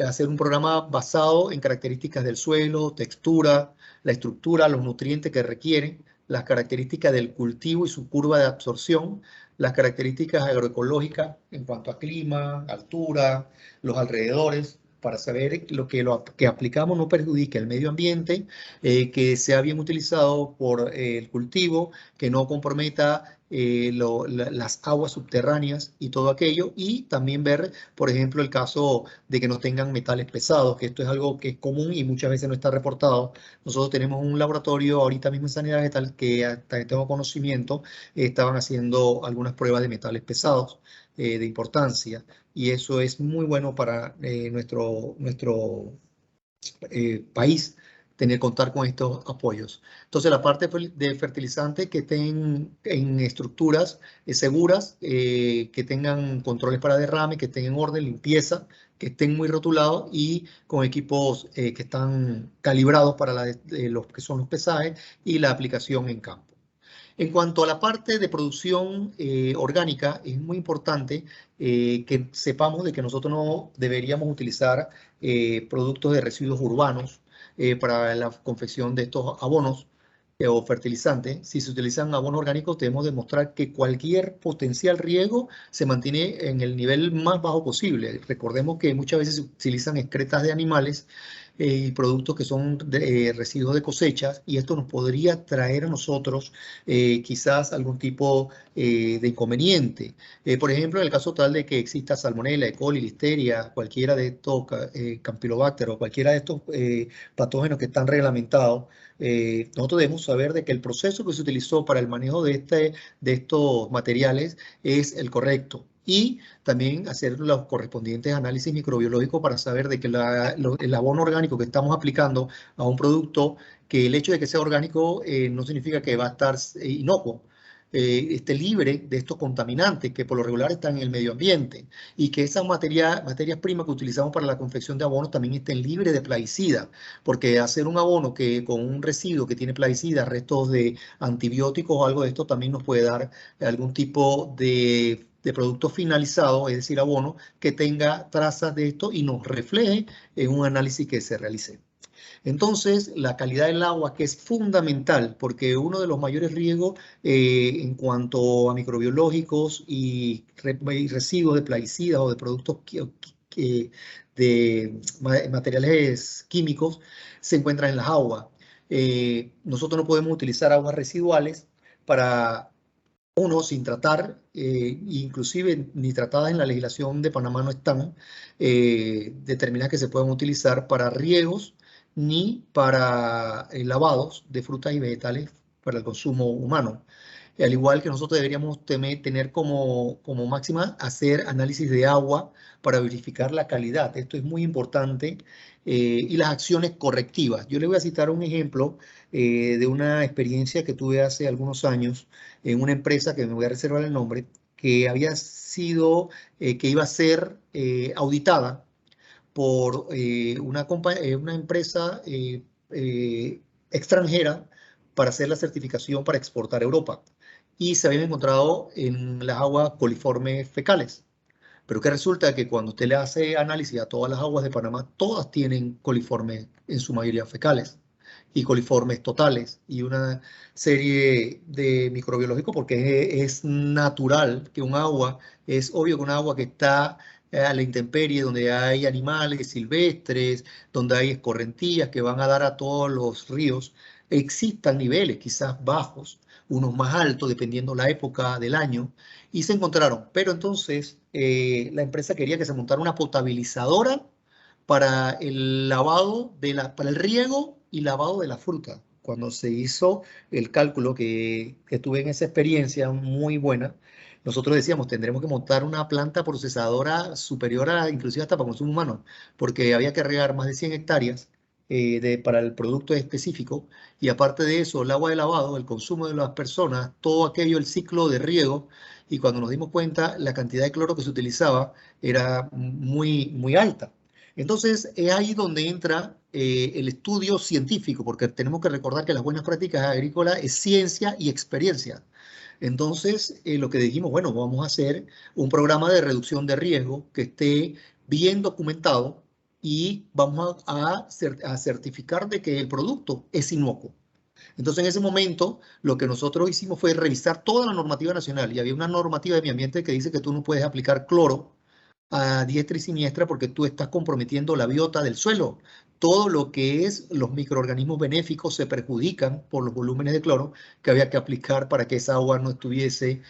hacer un programa basado en características del suelo, textura, la estructura, los nutrientes que requieren, las características del cultivo y su curva de absorción, las características agroecológicas en cuanto a clima, altura, los alrededores, para saber lo que aplicamos no perjudique el medio ambiente, que sea bien utilizado por el cultivo, que no comprometa las aguas subterráneas y todo aquello, y también ver, por ejemplo, el caso de que no tengan metales pesados, que esto es algo que es común y muchas veces no está reportado. Nosotros tenemos un laboratorio ahorita mismo en Sanidad Vegetal que hasta que tengo conocimiento estaban haciendo algunas pruebas de metales pesados de importancia, y eso es muy bueno para nuestro país contar con estos apoyos. Entonces, la parte de fertilizante que estén en estructuras seguras, que tengan controles para derrame, que estén en orden, limpieza, que estén muy rotulados y con equipos que están calibrados para los que son los pesajes y la aplicación en campo. En cuanto a la parte de producción orgánica, es muy importante que sepamos de que nosotros no deberíamos utilizar productos de residuos urbanos para la confección de estos abonos o fertilizantes. Si se utilizan abonos orgánicos, debemos demostrar que cualquier potencial riesgo se mantiene en el nivel más bajo posible. Recordemos que muchas veces se utilizan excretas de animales y productos que son residuos de cosechas, y esto nos podría traer a nosotros quizás algún tipo de inconveniente. Por ejemplo, en el caso tal de que exista salmonella, E. coli, listeria, cualquiera de estos campylobacter o cualquiera de estos patógenos que están reglamentados, nosotros debemos saber de que el proceso que se utilizó para el manejo de estos materiales es el correcto. Y también hacer los correspondientes análisis microbiológicos para saber de que el abono orgánico que estamos aplicando a un producto, que el hecho de que sea orgánico no significa que va a estar inocuo, esté libre de estos contaminantes que por lo regular están en el medio ambiente, y que esas materias primas que utilizamos para la confección de abonos también estén libres de plaguicidas, porque hacer un abono que con un residuo que tiene plaguicidas, restos de antibióticos o algo de esto, también nos puede dar algún tipo de producto finalizado, es decir, abono, que tenga trazas de esto y nos refleje en un análisis que se realice. Entonces, la calidad del agua, que es fundamental, porque uno de los mayores riesgos en cuanto a microbiológicos y residuos de plaguicidas o de productos de materiales químicos, se encuentran en las aguas. Nosotros no podemos utilizar aguas residuales para sin tratar, inclusive ni tratadas en la legislación de Panamá no están determinadas que se puedan utilizar para riegos ni para lavados de frutas y vegetales para el consumo humano. Al igual que nosotros deberíamos tener como máxima hacer análisis de agua para verificar la calidad. Esto es muy importante. Y las acciones correctivas. Yo le voy a citar un ejemplo de una experiencia que tuve hace algunos años en una empresa que me voy a reservar el nombre, que había sido, que iba a ser auditada por una empresa extranjera para hacer la certificación para exportar a Europa. Y se habían encontrado en las aguas coliformes fecales. Pero que resulta que cuando usted le hace análisis a todas las aguas de Panamá, todas tienen coliformes en su mayoría fecales y coliformes totales y una serie de microbiológicos, porque es natural que un agua, es obvio que un agua que está a la intemperie, donde hay animales silvestres, donde hay escorrentías que van a dar a todos los ríos, existan niveles quizás bajos, unos más altos dependiendo la época del año, y se encontraron. Pero entonces la empresa quería que se montara una potabilizadora para el lavado, para el riego y lavado de la fruta. Cuando se hizo el cálculo que tuve en esa experiencia muy buena, nosotros decíamos, tendremos que montar una planta procesadora superior a, inclusive hasta para consumo humano, porque había que regar más de 100 hectáreas para el producto específico, y aparte de eso, el agua de lavado, el consumo de las personas, todo aquello, el ciclo de riego, y cuando nos dimos cuenta, la cantidad de cloro que se utilizaba era muy, muy alta. Entonces, es ahí donde entra el estudio científico, porque tenemos que recordar que las buenas prácticas agrícolas es ciencia y experiencia. Entonces, lo que dijimos, bueno, vamos a hacer un programa de reducción de riesgo que esté bien documentado y vamos a certificar de que el producto es inocuo. Entonces, en ese momento, lo que nosotros hicimos fue revisar toda la normativa nacional y había una normativa de medio ambiente que dice que tú no puedes aplicar cloro a diestra y siniestra porque tú estás comprometiendo la biota del suelo. Todo lo que es los microorganismos benéficos se perjudican por los volúmenes de cloro que había que aplicar para que esa agua no estuviese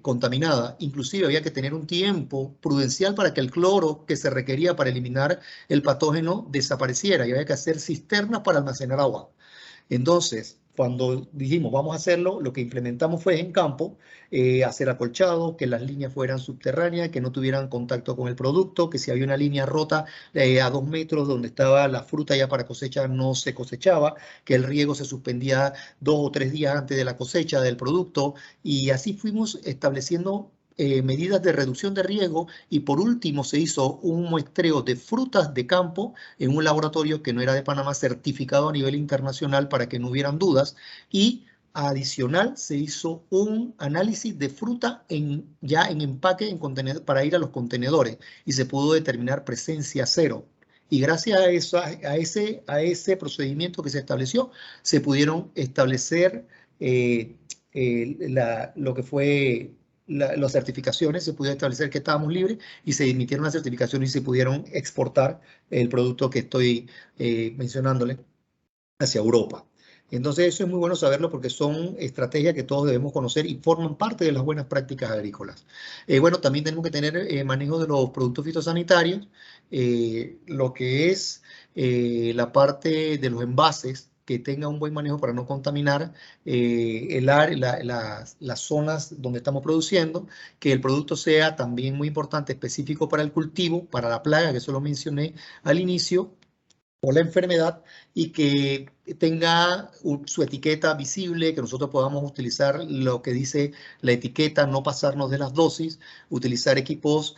contaminada. Inclusive había que tener un tiempo prudencial para que el cloro que se requería para eliminar el patógeno desapareciera y había que hacer cisternas para almacenar agua. Entonces, cuando dijimos vamos a hacerlo, lo que implementamos fue en campo hacer acolchados, que las líneas fueran subterráneas, que no tuvieran contacto con el producto, que si había una línea rota a 2 metros donde estaba la fruta ya para cosecha no se cosechaba, que el riego se suspendía 2 o 3 días antes de la cosecha del producto y así fuimos estableciendo medidas de reducción de riesgo y por último se hizo un muestreo de frutas de campo en un laboratorio que no era de Panamá, certificado a nivel internacional para que no hubieran dudas y adicional se hizo un análisis de fruta ya en empaque en contenedor, para ir a los contenedores y se pudo determinar presencia cero. Y gracias a eso, a ese procedimiento que se estableció, se pudieron establecer lo que fue las certificaciones, se pudo establecer que estábamos libres y se emitieron las certificaciones y se pudieron exportar el producto que estoy mencionándole hacia Europa. Entonces eso es muy bueno saberlo porque son estrategias que todos debemos conocer y forman parte de las buenas prácticas agrícolas. Bueno, también tenemos que tener manejo de los productos fitosanitarios, lo que es la parte de los envases, que tenga un buen manejo para no contaminar las zonas donde estamos produciendo, que el producto sea también muy importante, específico para el cultivo, para la plaga, que eso lo mencioné al inicio, o la enfermedad, y que tenga su etiqueta visible, que nosotros podamos utilizar lo que dice la etiqueta, no pasarnos de las dosis, utilizar equipos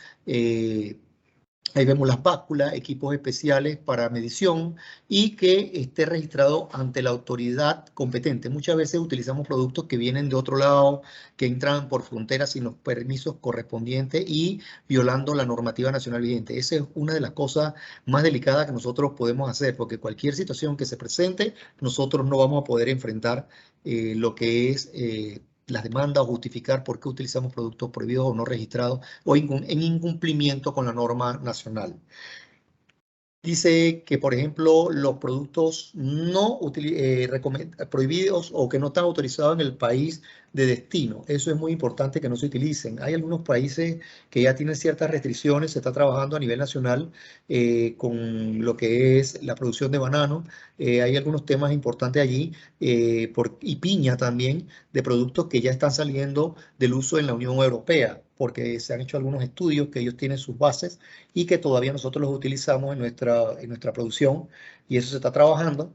ahí vemos las básculas, equipos especiales para medición y que esté registrado ante la autoridad competente. Muchas veces utilizamos productos que vienen de otro lado, que entran por fronteras sin los permisos correspondientes y violando la normativa nacional vigente. Esa es una de las cosas más delicadas que nosotros podemos hacer, porque cualquier situación que se presente, nosotros no vamos a poder enfrentar lo que es las demandas o justificar por qué utilizamos productos prohibidos o no registrados o en incumplimiento con la norma nacional. Dice que, por ejemplo, los productos no prohibidos o que no están autorizados en el país de destino. Eso es muy importante que no se utilicen. Hay algunos países que ya tienen ciertas restricciones. Se está trabajando a nivel nacional con lo que es la producción de banano. Hay algunos temas importantes allí y piña también, de productos que ya están saliendo del uso en la Unión Europea, porque se han hecho algunos estudios que ellos tienen sus bases y que todavía nosotros los utilizamos en nuestra producción y eso se está trabajando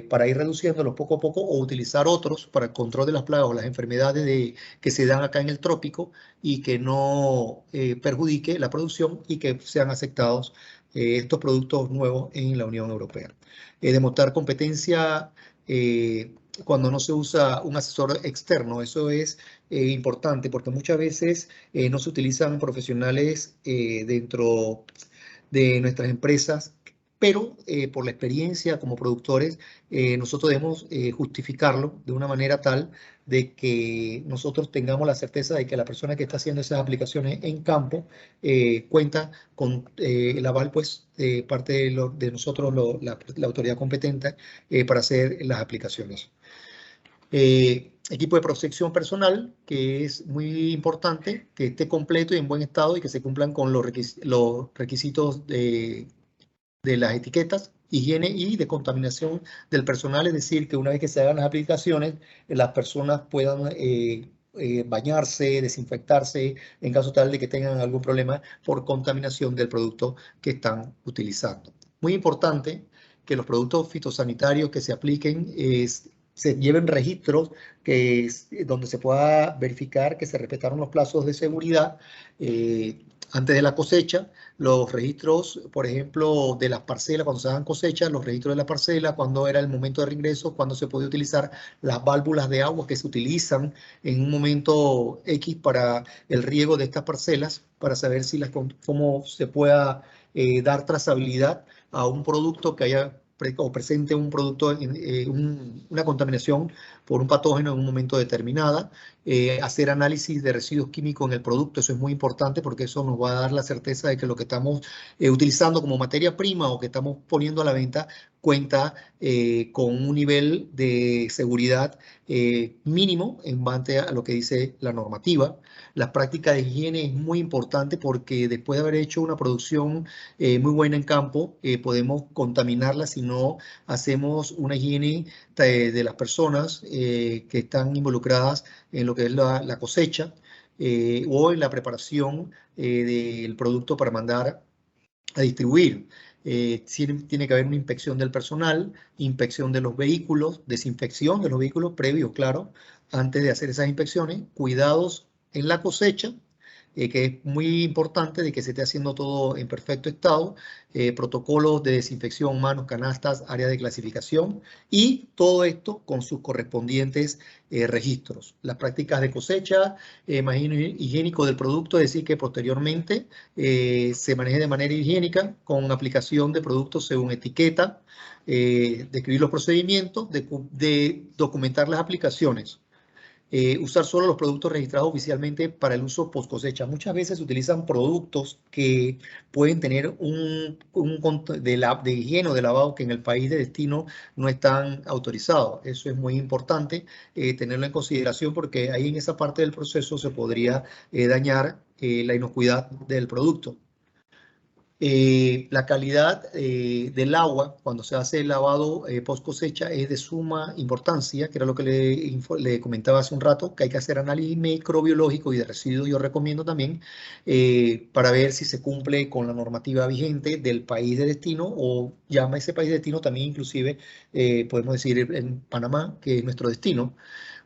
para ir reduciéndolos poco a poco o utilizar otros para el control de las plagas o las enfermedades que se dan acá en el trópico y que no perjudique la producción y que sean aceptados estos productos nuevos en la Unión Europea. Demostrar competencia cuando no se usa un asesor externo, eso es importante porque muchas veces no se utilizan profesionales dentro de nuestras empresas, pero por la experiencia como productores, nosotros debemos justificarlo de una manera tal de que nosotros tengamos la certeza de que la persona que está haciendo esas aplicaciones en campo cuenta con el aval, pues, parte de nosotros, la autoridad competente, para hacer las aplicaciones. Equipo de protección personal, que es muy importante, que esté completo y en buen estado y que se cumplan con los requisitos de las etiquetas, higiene y de contaminación del personal, es decir, que una vez que se hagan las aplicaciones, las personas puedan bañarse, desinfectarse, en caso tal de que tengan algún problema por contaminación del producto que están utilizando. Muy importante que los productos fitosanitarios que se apliquen se lleven registros donde se pueda verificar que se respetaron los plazos de seguridad, antes de la cosecha, los registros, por ejemplo, de las parcelas, cuando se dan cosechas, los registros de la parcela, cuando era el momento de reingreso, cuando se podía utilizar las válvulas de agua que se utilizan en un momento X para el riego de estas parcelas, para saber si cómo se pueda dar trazabilidad a un producto que haya o presente un producto, una contaminación por un patógeno en un momento determinado. Hacer análisis de residuos químicos en el producto, eso es muy importante porque eso nos va a dar la certeza de que lo que estamos utilizando como materia prima o que estamos poniendo a la venta cuenta con un nivel de seguridad mínimo en base a lo que dice la normativa. La práctica de higiene es muy importante porque después de haber hecho una producción muy buena en campo, podemos contaminarla si no hacemos una higiene de las personas que están involucradas en lo que es la cosecha o en la preparación del producto para mandar a distribuir. Tiene que haber una inspección del personal, inspección de los vehículos, desinfección de los vehículos previo, claro, antes de hacer esas inspecciones, cuidados en la cosecha, que es muy importante de que se esté haciendo todo en perfecto estado, protocolos de desinfección, manos, canastas, área de clasificación y todo esto con sus correspondientes registros. Las prácticas de cosecha, manejo higiénico del producto, es decir, que posteriormente se maneje de manera higiénica con aplicación de productos según etiqueta, describir los procedimientos, de documentar las aplicaciones. Usar solo los productos registrados oficialmente para el uso post cosecha. Muchas veces se utilizan productos que pueden tener de higiene o de lavado que en el país de destino no están autorizados. Eso es muy importante tenerlo en consideración porque ahí en esa parte del proceso se podría dañar la inocuidad del producto. La calidad del agua cuando se hace el lavado post cosecha es de suma importancia, que era lo que le comentaba hace un rato, que hay que hacer análisis microbiológico y de residuos. Yo recomiendo también para ver si se cumple con la normativa vigente del país de destino o llama ese país de destino también inclusive podemos decir en Panamá, que es nuestro destino.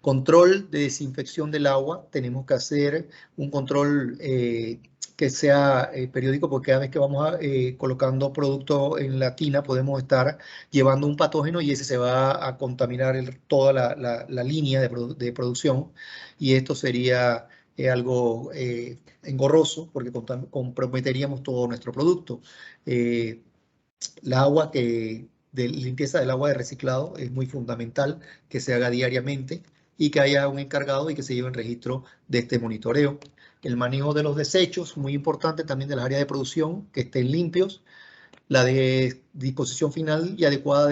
Control de desinfección del agua, tenemos que hacer un control que sea periódico, porque cada vez que vamos colocando producto en la tina podemos estar llevando un patógeno y ese se va a contaminar toda la línea de producción y esto sería algo engorroso porque comprometeríamos todo nuestro producto. La agua de limpieza del agua de reciclado es muy fundamental que se haga diariamente y que haya un encargado y que se lleve el registro de este monitoreo. El manejo de los desechos, muy importante también de las áreas de producción, que estén limpios. La disposición final y adecuada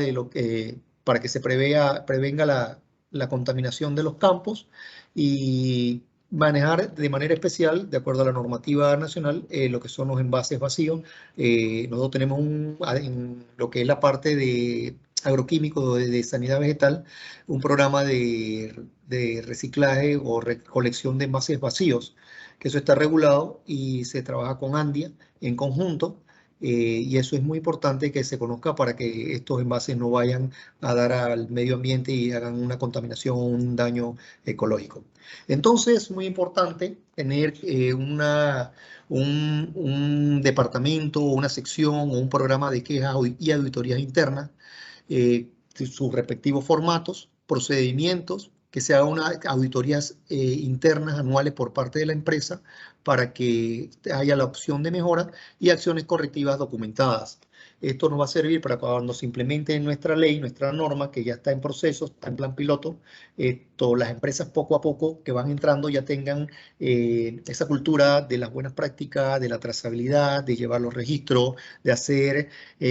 para que se prevenga la contaminación de los campos y manejar de manera especial, de acuerdo a la normativa nacional, lo que son los envases vacíos. Nosotros tenemos en lo que es la parte de agroquímico de sanidad vegetal, un programa de reciclaje o recolección de envases vacíos, que eso está regulado y se trabaja con Andia en conjunto. Y eso es muy importante que se conozca para que estos envases no vayan a dar al medio ambiente y hagan una contaminación o un daño ecológico. Entonces, es muy importante tener un departamento, una sección o un programa de quejas y auditorías internas, sus respectivos formatos, procedimientos, que se hagan unas auditorías internas anuales por parte de la empresa para que haya la opción de mejora y acciones correctivas documentadas. Esto nos va a servir para cuando se implemente nuestra ley, nuestra norma, que ya está en proceso, está en plan piloto, todas las empresas poco a poco que van entrando ya tengan esa cultura de las buenas prácticas, de la trazabilidad, de llevar los registros, de hacer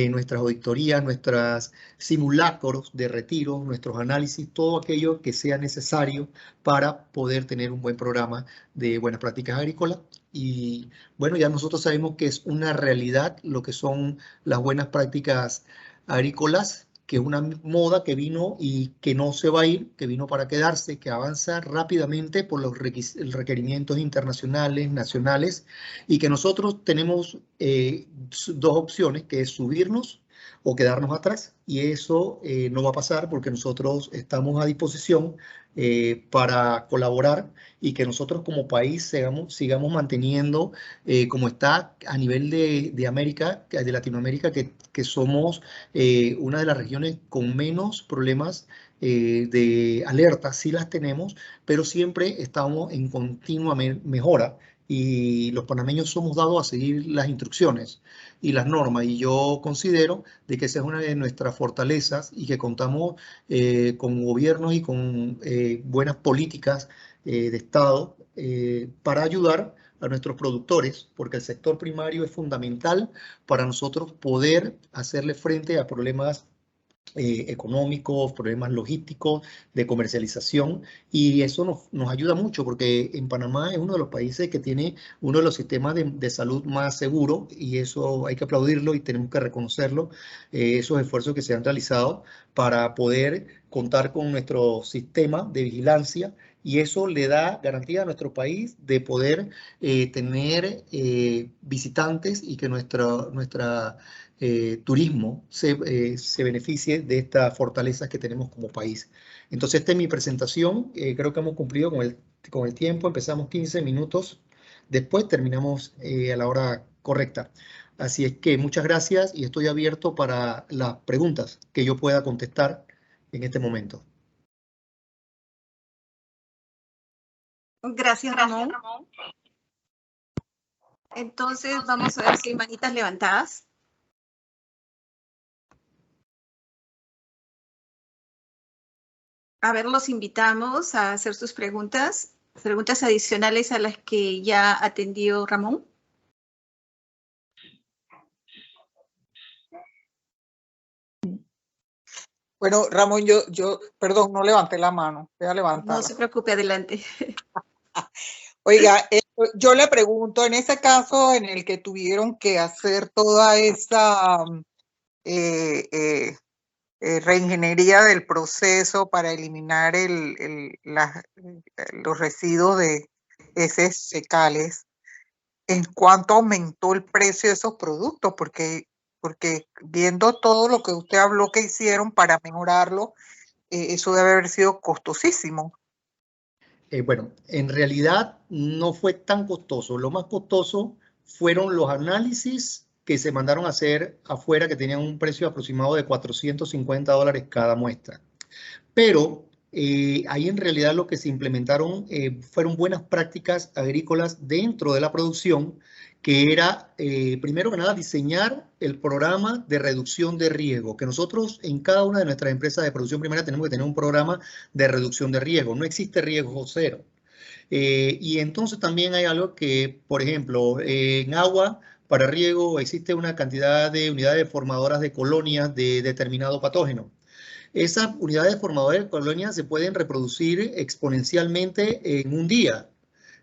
nuestras auditorías, nuestros simulacros de retiro, nuestros análisis, todo aquello que sea necesario para poder tener un buen programa de buenas prácticas agrícolas. Y bueno, ya nosotros sabemos que es una realidad lo que son las buenas prácticas agrícolas, que es una moda que vino y que no se va a ir, que vino para quedarse, que avanza rápidamente por los requerimientos internacionales, nacionales, y que nosotros tenemos dos opciones, que es subirnos o quedarnos atrás. Y eso no va a pasar porque nosotros estamos a disposición para colaborar y que nosotros como país sigamos manteniendo como está a nivel de América, de Latinoamérica, que somos una de las regiones con menos problemas de alerta. Sí las tenemos, pero siempre estamos en continua mejora. Y los panameños somos dados a seguir las instrucciones y las normas. Y yo considero de que esa es una de nuestras fortalezas y que contamos con gobiernos y con buenas políticas de Estado para ayudar a nuestros productores, porque el sector primario es fundamental para nosotros poder hacerle frente a problemas económicos, problemas logísticos, de comercialización, y eso nos ayuda mucho porque en Panamá es uno de los países que tiene uno de los sistemas de salud más seguros y eso hay que aplaudirlo y tenemos que reconocerlo, esos esfuerzos que se han realizado para poder contar con nuestro sistema de vigilancia y eso le da garantía a nuestro país de poder tener visitantes y que nuestra turismo se beneficie de estas fortalezas que tenemos como país. Entonces, esta es mi presentación. Creo que hemos cumplido con el tiempo. Empezamos 15 minutos. Después terminamos a la hora correcta. Así es que muchas gracias y estoy abierto para las preguntas que yo pueda contestar en este momento. Gracias, Ramón. Entonces, vamos a ver si hay manitas levantadas. A ver, los invitamos a hacer sus preguntas adicionales a las que ya atendió Ramón. Bueno, Ramón, perdón, no levanté la mano, voy a levantarla. No se preocupe, adelante. Oiga, yo le pregunto, en ese caso en el que tuvieron que hacer toda esa reingeniería del proceso para eliminar los residuos de heces fecales, ¿en cuánto aumentó el precio de esos productos? Porque viendo todo lo que usted habló que hicieron para mejorarlo, eso debe haber sido costosísimo. Bueno, en realidad no fue tan costoso. Lo más costoso fueron los análisis que se mandaron a hacer afuera, que tenían un precio aproximado de $450 cada muestra. Pero ahí en realidad lo que se implementaron fueron buenas prácticas agrícolas dentro de la producción, que era, primero que nada, diseñar el programa de reducción de riesgo, que nosotros en cada una de nuestras empresas de producción primaria tenemos que tener un programa de reducción de riesgo. No existe riesgo cero. Y entonces también hay algo que, por ejemplo, en agua para riego existe una cantidad de unidades formadoras de colonias de determinado patógeno. Esas unidades formadoras de colonias se pueden reproducir exponencialmente en un día.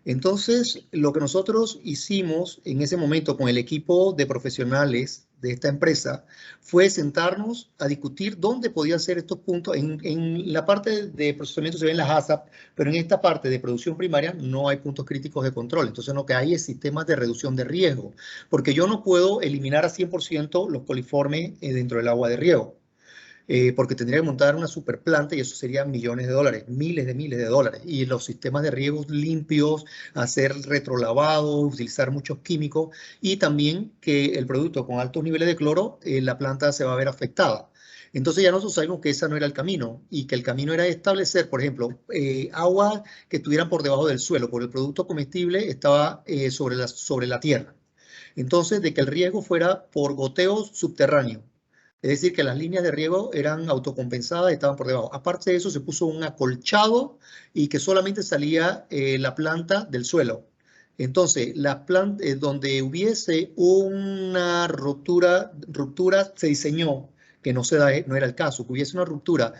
Entonces, lo que nosotros hicimos en ese momento con el equipo de profesionales de esta empresa fue sentarnos a discutir dónde podían ser estos puntos. En la parte de procesamiento se ven las ASAP, pero en esta parte de producción primaria no hay puntos críticos de control. Entonces, lo que hay es sistemas de reducción de riesgo, porque yo no puedo eliminar a 100% los coliformes dentro del agua de riego. Porque tendría que montar una super planta y eso sería millones de dólares, miles de dólares. Y los sistemas de riegos limpios, hacer retrolavado, utilizar muchos químicos y también que el producto con altos niveles de cloro, la planta se va a ver afectada. Entonces ya nosotros sabemos que ese no era el camino y que el camino era establecer, por ejemplo, aguas que estuvieran por debajo del suelo, porque el producto comestible estaba sobre la tierra. Entonces, de que el riego fuera por goteo subterráneo. Es decir, que las líneas de riego eran autocompensadas y estaban por debajo. Aparte de eso, se puso un acolchado y que solamente salía la planta del suelo. Entonces, donde hubiese una ruptura se diseñó, que no era el caso, que hubiese una ruptura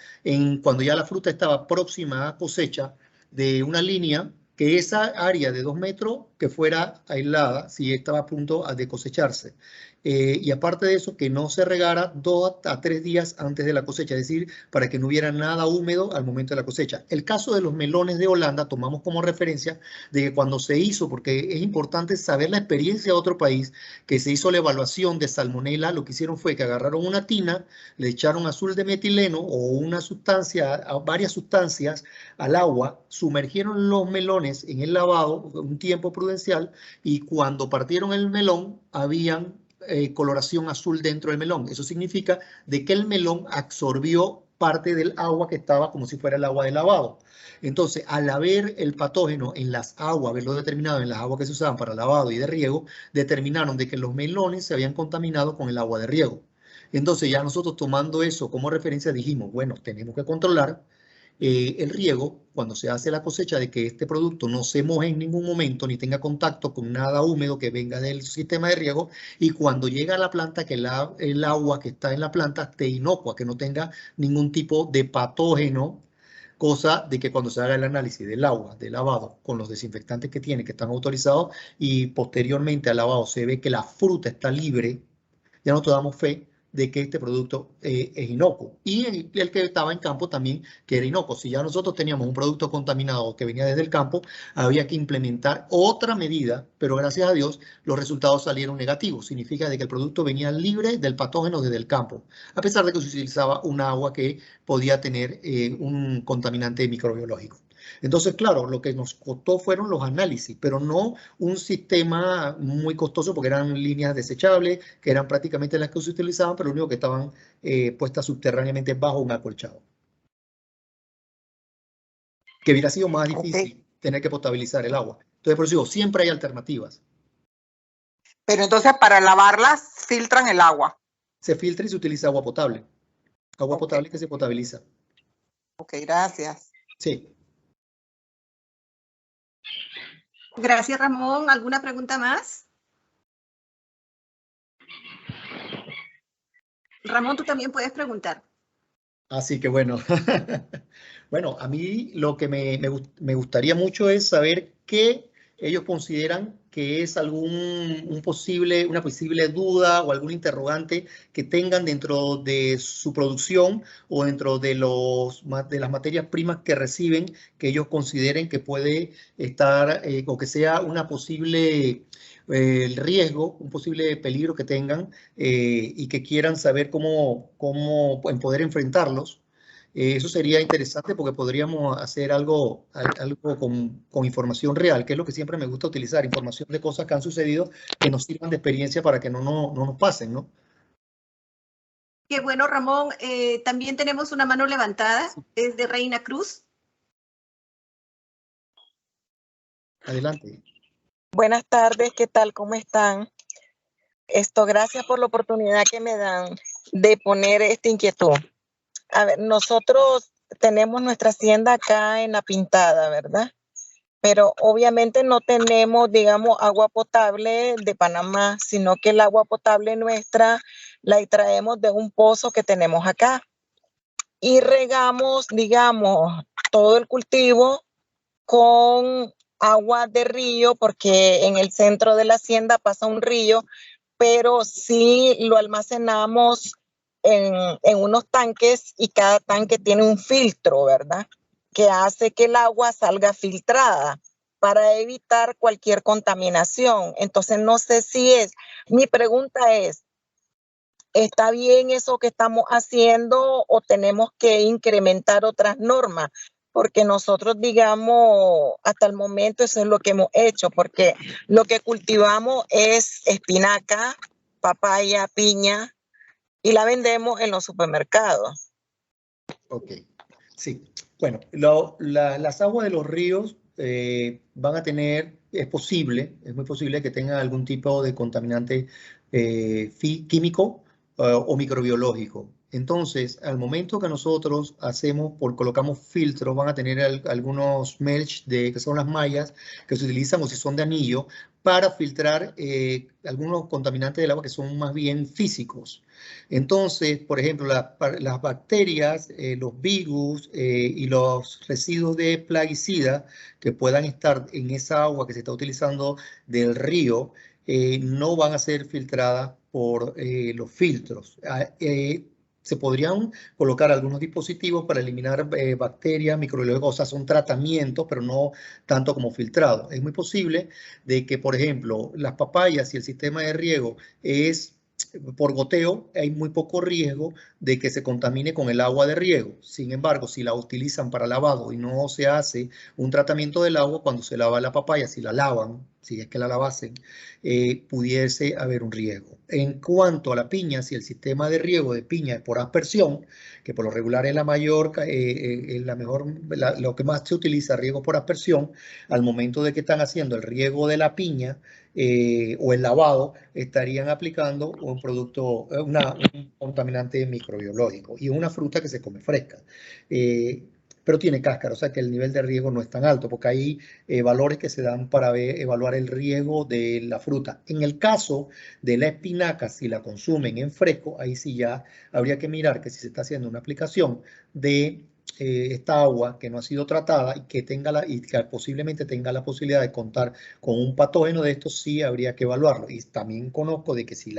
cuando ya la fruta estaba próxima a cosecha de una línea, que esa área de 2 metros que fuera aislada si estaba a punto de cosecharse. Y aparte de eso, que no se regara 2 a 3 días antes de la cosecha, es decir, para que no hubiera nada húmedo al momento de la cosecha. El caso de los melones de Holanda tomamos como referencia de que cuando se hizo, porque es importante saber la experiencia de otro país, que se hizo la evaluación de salmonela, lo que hicieron fue que agarraron una tina, le echaron azul de metileno o una sustancia, varias sustancias al agua, sumergieron los melones en el lavado, un tiempo prudencial, y cuando partieron el melón, habían coloración azul dentro del melón. Eso significa de que el melón absorbió parte del agua que estaba como si fuera el agua de lavado. Entonces, al haber el patógeno en las aguas, haberlo determinado en las aguas que se usaban para lavado y de riego, determinaron de que los melones se habían contaminado con el agua de riego. Entonces, ya nosotros tomando eso como referencia dijimos, bueno, tenemos que controlar el riego cuando se hace la cosecha, de que este producto no se moje en ningún momento ni tenga contacto con nada húmedo que venga del sistema de riego, y cuando llega a la planta que el agua que está en la planta esté inocua, que no tenga ningún tipo de patógeno, cosa de que cuando se haga el análisis del agua de lavado con los desinfectantes que tiene, que están autorizados, y posteriormente al lavado se ve que la fruta está libre, ya nosotros damos fe de que este producto es inocuo. Y el que estaba en campo también, que era inocuo. Si ya nosotros teníamos un producto contaminado que venía desde el campo, había que implementar otra medida, pero gracias a Dios los resultados salieron negativos. Significa de que el producto venía libre del patógeno desde el campo, a pesar de que se utilizaba un agua que podía tener un contaminante microbiológico. Entonces, claro, lo que nos costó fueron los análisis, pero no un sistema muy costoso, porque eran líneas desechables, que eran prácticamente las que se utilizaban, pero lo único que estaban puestas subterráneamente bajo un acolchado. Que hubiera sido más difícil tener que potabilizar el agua. Entonces, por eso digo, siempre hay alternativas. Pero entonces para lavarlas filtran el agua. Se filtra y se utiliza agua potable. Agua potable que se potabiliza. Ok, gracias. Sí. Gracias, Ramón. ¿Alguna pregunta más? Ramón, tú también puedes preguntar. Así que bueno. Bueno, a mí lo que me gustaría mucho es saber qué ellos consideran que es una posible duda o algún interrogante que tengan dentro de su producción o dentro de las materias primas que reciben, que ellos consideren que puede estar o que sea una posible el riesgo, un posible peligro que tengan y que quieran saber cómo poder enfrentarlos. Eso sería interesante porque podríamos hacer algo con información real, que es lo que siempre me gusta utilizar, información de cosas que han sucedido que nos sirvan de experiencia para que no nos pasen, ¿no? Qué bueno, Ramón. También tenemos una mano levantada, es de Reina Cruz. Adelante. Buenas tardes, ¿qué tal? ¿Cómo están? Gracias por la oportunidad que me dan de poner esta inquietud. A ver, nosotros tenemos nuestra hacienda acá en La Pintada, ¿verdad? Pero obviamente no tenemos, digamos, agua potable de Panamá, sino que el agua potable nuestra la traemos de un pozo que tenemos acá. Y regamos, digamos, todo el cultivo con agua de río, porque en el centro de la hacienda pasa un río, pero sí lo almacenamos en unos tanques, y cada tanque tiene un filtro, ¿verdad? Que hace que el agua salga filtrada para evitar cualquier contaminación. Entonces, no sé si mi pregunta es, ¿está bien eso que estamos haciendo o tenemos que incrementar otras normas? Porque nosotros, digamos, hasta el momento eso es lo que hemos hecho, porque lo que cultivamos es espinaca, papaya, piña, y la vendemos en los supermercados. Ok, sí. Bueno, las aguas de los ríos van a tener, es muy posible que tengan algún tipo de contaminante químico o microbiológico. Entonces, al momento que nosotros colocamos filtros, van a tener algunos mulch, que son las mallas que se utilizan, o si son de anillo, para filtrar algunos contaminantes del agua que son más bien físicos. Entonces, por ejemplo, las bacterias, los virus y los residuos de plaguicida que puedan estar en esa agua que se está utilizando del río, no van a ser filtradas por los filtros. Se podrían colocar algunos dispositivos para eliminar bacterias, microbiológicas, o sea, son tratamientos, pero no tanto como filtrado. Es muy posible de que, por ejemplo, las papayas, si el sistema de riego es por goteo, hay muy poco riesgo de que se contamine con el agua de riego. Sin embargo, si la utilizan para lavado y no se hace un tratamiento del agua, cuando se lava la papaya, si la lavan, si es que la lavasen, pudiese haber un riesgo. En cuanto a la piña, si el sistema de riego de piña es por aspersión, que por lo regular es lo que más se utiliza, riego por aspersión, al momento de que están haciendo el riego de la piña, o el lavado, estarían aplicando un producto, un contaminante microbiológico, y una fruta que se come fresca. Pero tiene cáscara, o sea que el nivel de riego no es tan alto, porque hay valores que se dan para evaluar el riego de la fruta. En el caso de la espinaca, si la consumen en fresco, ahí sí ya habría que mirar que si se está haciendo una aplicación de esta agua que no ha sido tratada y que posiblemente tenga la posibilidad de contar con un patógeno de estos, sí habría que evaluarlo. Y también conozco de que si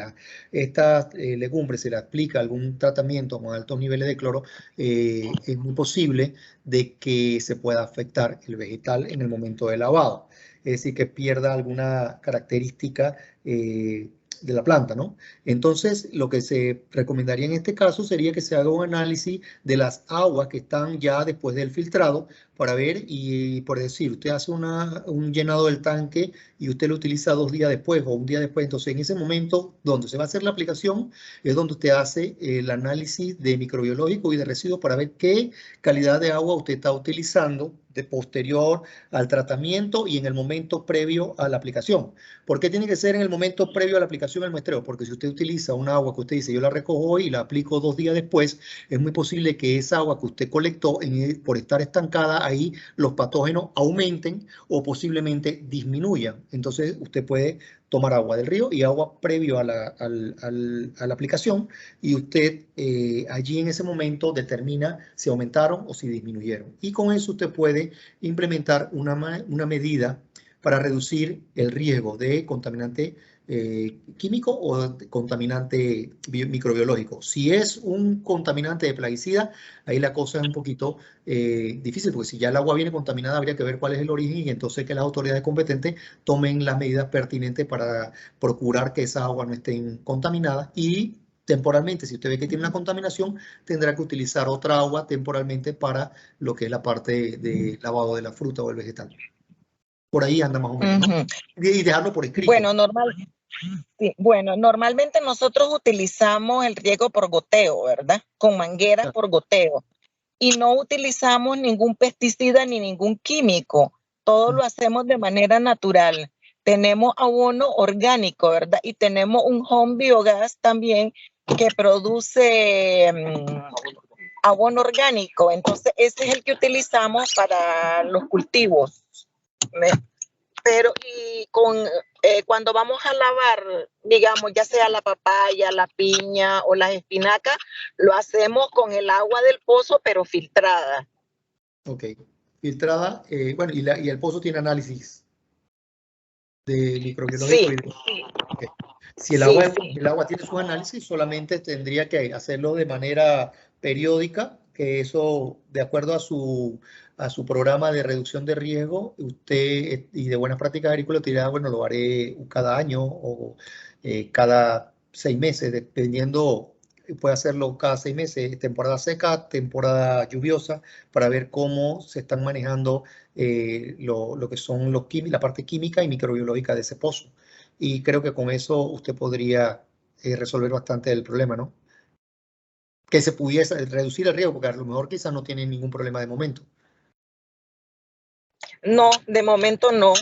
estas legumbres se le aplica algún tratamiento con altos niveles de cloro, es muy posible de que se pueda afectar el vegetal en el momento de lavado. Es decir, que pierda alguna característica de la planta, ¿no? Entonces, lo que se recomendaría en este caso sería que se haga un análisis de las aguas que están ya después del filtrado para ver, y por decir, usted hace un llenado del tanque y usted lo utiliza 2 días después o un día después. Entonces, en ese momento donde se va a hacer la aplicación es donde usted hace el análisis de microbiológico y de residuos para ver qué calidad de agua usted está utilizando de posterior al tratamiento y en el momento previo a la aplicación. ¿Por qué tiene que ser en el momento previo a la aplicación del muestreo? Porque si usted utiliza un agua que usted dice, yo la recojo hoy y la aplico 2 días después, es muy posible que esa agua que usted colectó, por estar estancada ahí, los patógenos aumenten o posiblemente disminuyan. Entonces, usted puede tomar agua del río y agua previo a la aplicación, y usted allí en ese momento determina si aumentaron o si disminuyeron. Y con eso usted puede implementar una medida para reducir el riesgo de contaminante químico o de contaminante microbiológico. Si es un contaminante de plaguicida, ahí la cosa es un poquito difícil, porque si ya el agua viene contaminada, habría que ver cuál es el origen y entonces que las autoridades competentes tomen las medidas pertinentes para procurar que esa agua no esté contaminada. Y temporalmente, si usted ve que tiene una contaminación, tendrá que utilizar otra agua temporalmente para lo que es la parte de lavado de la fruta o el vegetal. Por ahí anda más o menos, ¿no? Y dejarlo por escrito. Bueno, normalmente nosotros utilizamos el riego por goteo, ¿verdad? Con mangueras por goteo. Y no utilizamos ningún pesticida ni ningún químico. Todo lo hacemos de manera natural. Tenemos abono orgánico, ¿verdad? Y tenemos un home biogas también que produce abono orgánico. Entonces, ese es el que utilizamos para los cultivos. Pero cuando vamos a lavar, digamos, ya sea la papaya, la piña o las espinacas, lo hacemos con el agua del pozo, pero filtrada. Ok, filtrada. Bueno, y el pozo tiene análisis de microbiológico. Sí. Okay. Si el agua tiene su análisis, solamente tendría que hacerlo de manera periódica, que eso, de acuerdo a su programa de reducción de riesgo, usted, y de buenas prácticas agrícolas, dirá, bueno, lo haré cada año o cada 6 meses, dependiendo. Puede hacerlo cada 6 meses, temporada seca, temporada lluviosa, para ver cómo se están manejando lo que son la parte química y microbiológica de ese pozo. Y creo que con eso usted podría resolver bastante el problema, ¿no? Que se pudiese reducir el riesgo, porque a lo mejor quizás no tiene ningún problema de momento. No, de momento no.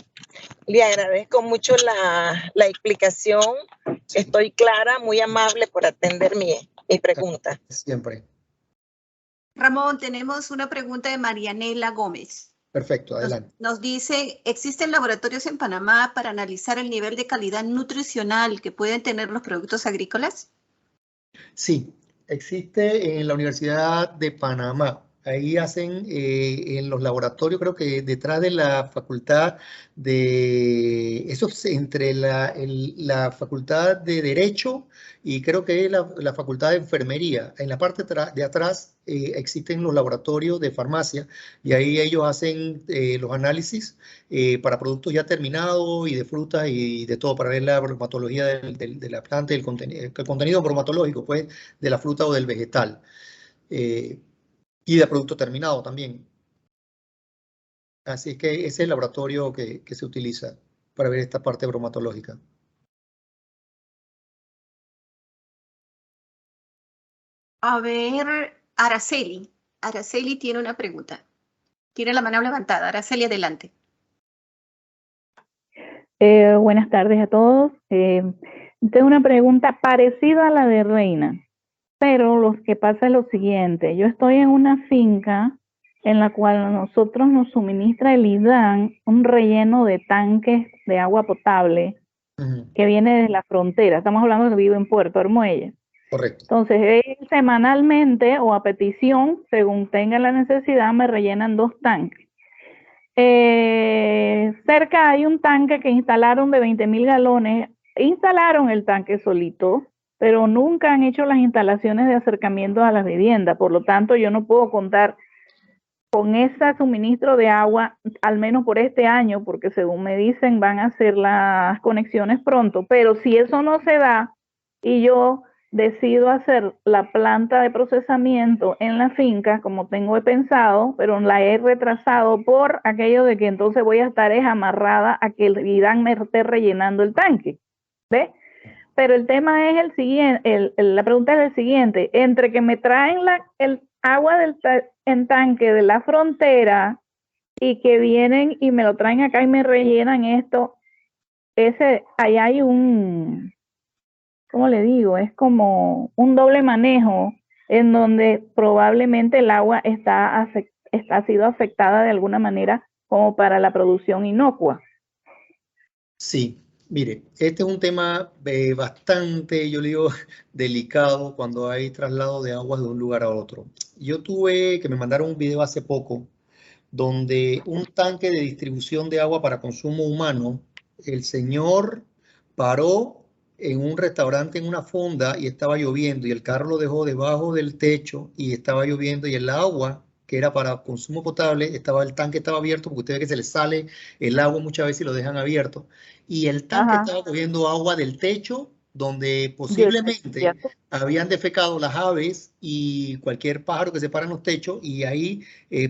Le agradezco mucho la explicación. Sí. Estoy clara, muy amable por atender mi pregunta. Siempre. Ramón, tenemos una pregunta de Marianela Gómez. Perfecto, adelante. Nos dice, ¿existen laboratorios en Panamá para analizar el nivel de calidad nutricional que pueden tener los productos agrícolas? Sí, existe en la Universidad de Panamá. Ahí hacen en los laboratorios, creo que detrás de la facultad de, eso es entre la facultad de Derecho y creo que es la facultad de Enfermería. En la parte de atrás existen los laboratorios de farmacia y ahí ellos hacen los análisis para productos ya terminados y de frutas y de todo, para ver la bromatología de la planta y el contenido bromatológico, pues, de la fruta o del vegetal. Y de producto terminado también. Así que ese es el laboratorio que se utiliza para ver esta parte bromatológica. A ver, Araceli. Araceli tiene una pregunta. Tiene la mano levantada. Araceli, adelante. Buenas tardes a todos. Tengo una pregunta parecida a la de Reina, pero lo que pasa es lo siguiente. Yo estoy en una finca en la cual a nosotros nos suministra el IDAN un relleno de tanques de agua potable que viene de la frontera. Estamos hablando de que vivo en Puerto Armuelles. Correcto. Entonces, semanalmente o a petición, según tenga la necesidad, me rellenan 2 tanques. Cerca hay un tanque que instalaron de 20,000 galones. Instalaron el tanque solito, pero nunca han hecho las instalaciones de acercamiento a las viviendas. Por lo tanto, yo no puedo contar con ese suministro de agua, al menos por este año, porque según me dicen van a hacer las conexiones pronto. Pero si eso no se da y yo decido hacer la planta de procesamiento en la finca, como tengo pensado, pero la he retrasado por aquello de que entonces voy a estar amarrada a que el IDAN me esté rellenando el tanque, ¿ve? Pero el tema es el siguiente, la pregunta es el siguiente: entre que me traen el agua en tanque de la frontera y que vienen y me lo traen acá y me rellenan esto, ahí hay un, ¿cómo le digo? Es como un doble manejo en donde probablemente el agua ha sido afectada de alguna manera como para la producción inocua. Sí, mire, este es un tema bastante, yo le digo, delicado cuando hay traslado de aguas de un lugar a otro. Yo tuve que me mandaron un video hace poco donde un tanque de distribución de agua para consumo humano, el señor paró en un restaurante en una fonda y estaba lloviendo y el carro lo dejó debajo del techo y estaba lloviendo y el agua que era para consumo potable, el tanque estaba abierto porque usted ve que se le sale el agua muchas veces y lo dejan abierto y el tanque estaba cogiendo agua del techo donde posiblemente habían defecado las aves y cualquier pájaro que se para en los techos y ahí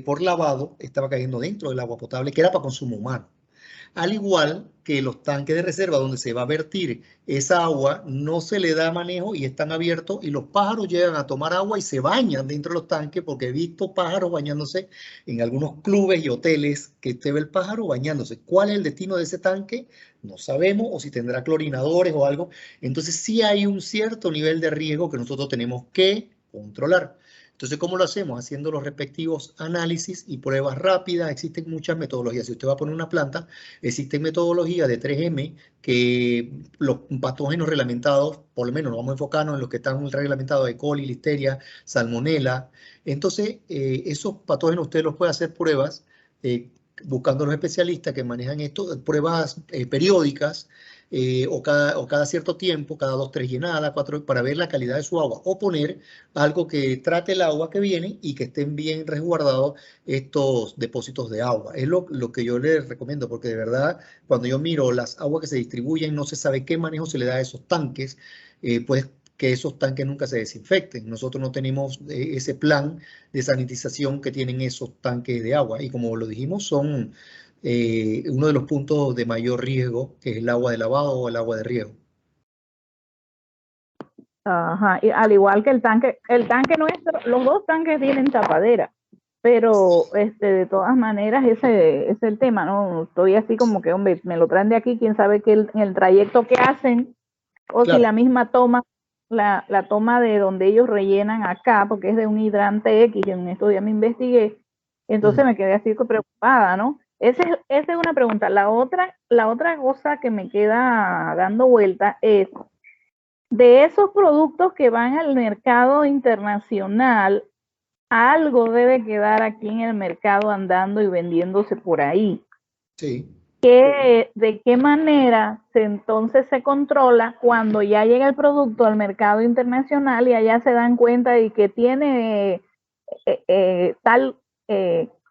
por lavado estaba cayendo dentro del agua potable que era para consumo humano. Al igual que los tanques de reserva donde se va a vertir esa agua, no se le da manejo y están abiertos y los pájaros llegan a tomar agua y se bañan dentro de los tanques porque he visto pájaros bañándose en algunos clubes y hoteles que usted ve el pájaro bañándose. ¿Cuál es el destino de ese tanque? No sabemos, o si tendrá clorinadores o algo. Entonces sí hay un cierto nivel de riesgo que nosotros tenemos que controlar. Entonces, ¿cómo lo hacemos? Haciendo los respectivos análisis y pruebas rápidas. Existen muchas metodologías. Si usted va a poner una planta, existen metodologías de 3M que los patógenos reglamentados, por lo menos nos vamos a enfocarnos en los que están reglamentados: E. coli, listeria, salmonela. Entonces, esos patógenos usted los puede hacer pruebas buscando los especialistas que manejan esto, pruebas periódicas o cada cierto tiempo, cada 2, 3 llenadas, 4, para ver la calidad de su agua, o poner algo que trate el agua que viene y que estén bien resguardados estos depósitos de agua. Es lo que yo les recomiendo, porque de verdad, cuando yo miro las aguas que se distribuyen, no se sabe qué manejo se le da a esos tanques, pues que esos tanques nunca se desinfecten. Nosotros no tenemos ese plan de sanitización que tienen esos tanques de agua. Y como lo dijimos, son uno de los puntos de mayor riesgo, que es el agua de lavado o el agua de riego. Ajá, y al igual que el tanque nuestro, los 2 tanques tienen tapadera, pero de todas maneras ese es el tema, ¿no? Estoy así como que, hombre, me lo traen de aquí, quién sabe que en el trayecto que hacen, o claro, si la misma toma, la toma de donde ellos rellenan acá, porque es de un hidrante X, y en estos días me investigué, entonces me quedé así preocupada, ¿no? Esa es una pregunta. La otra cosa que me queda dando vuelta es, de esos productos que van al mercado internacional, algo debe quedar aquí en el mercado andando y vendiéndose por ahí. Sí. ¿De qué manera entonces se controla cuando ya llega el producto al mercado internacional y allá se dan cuenta de que tiene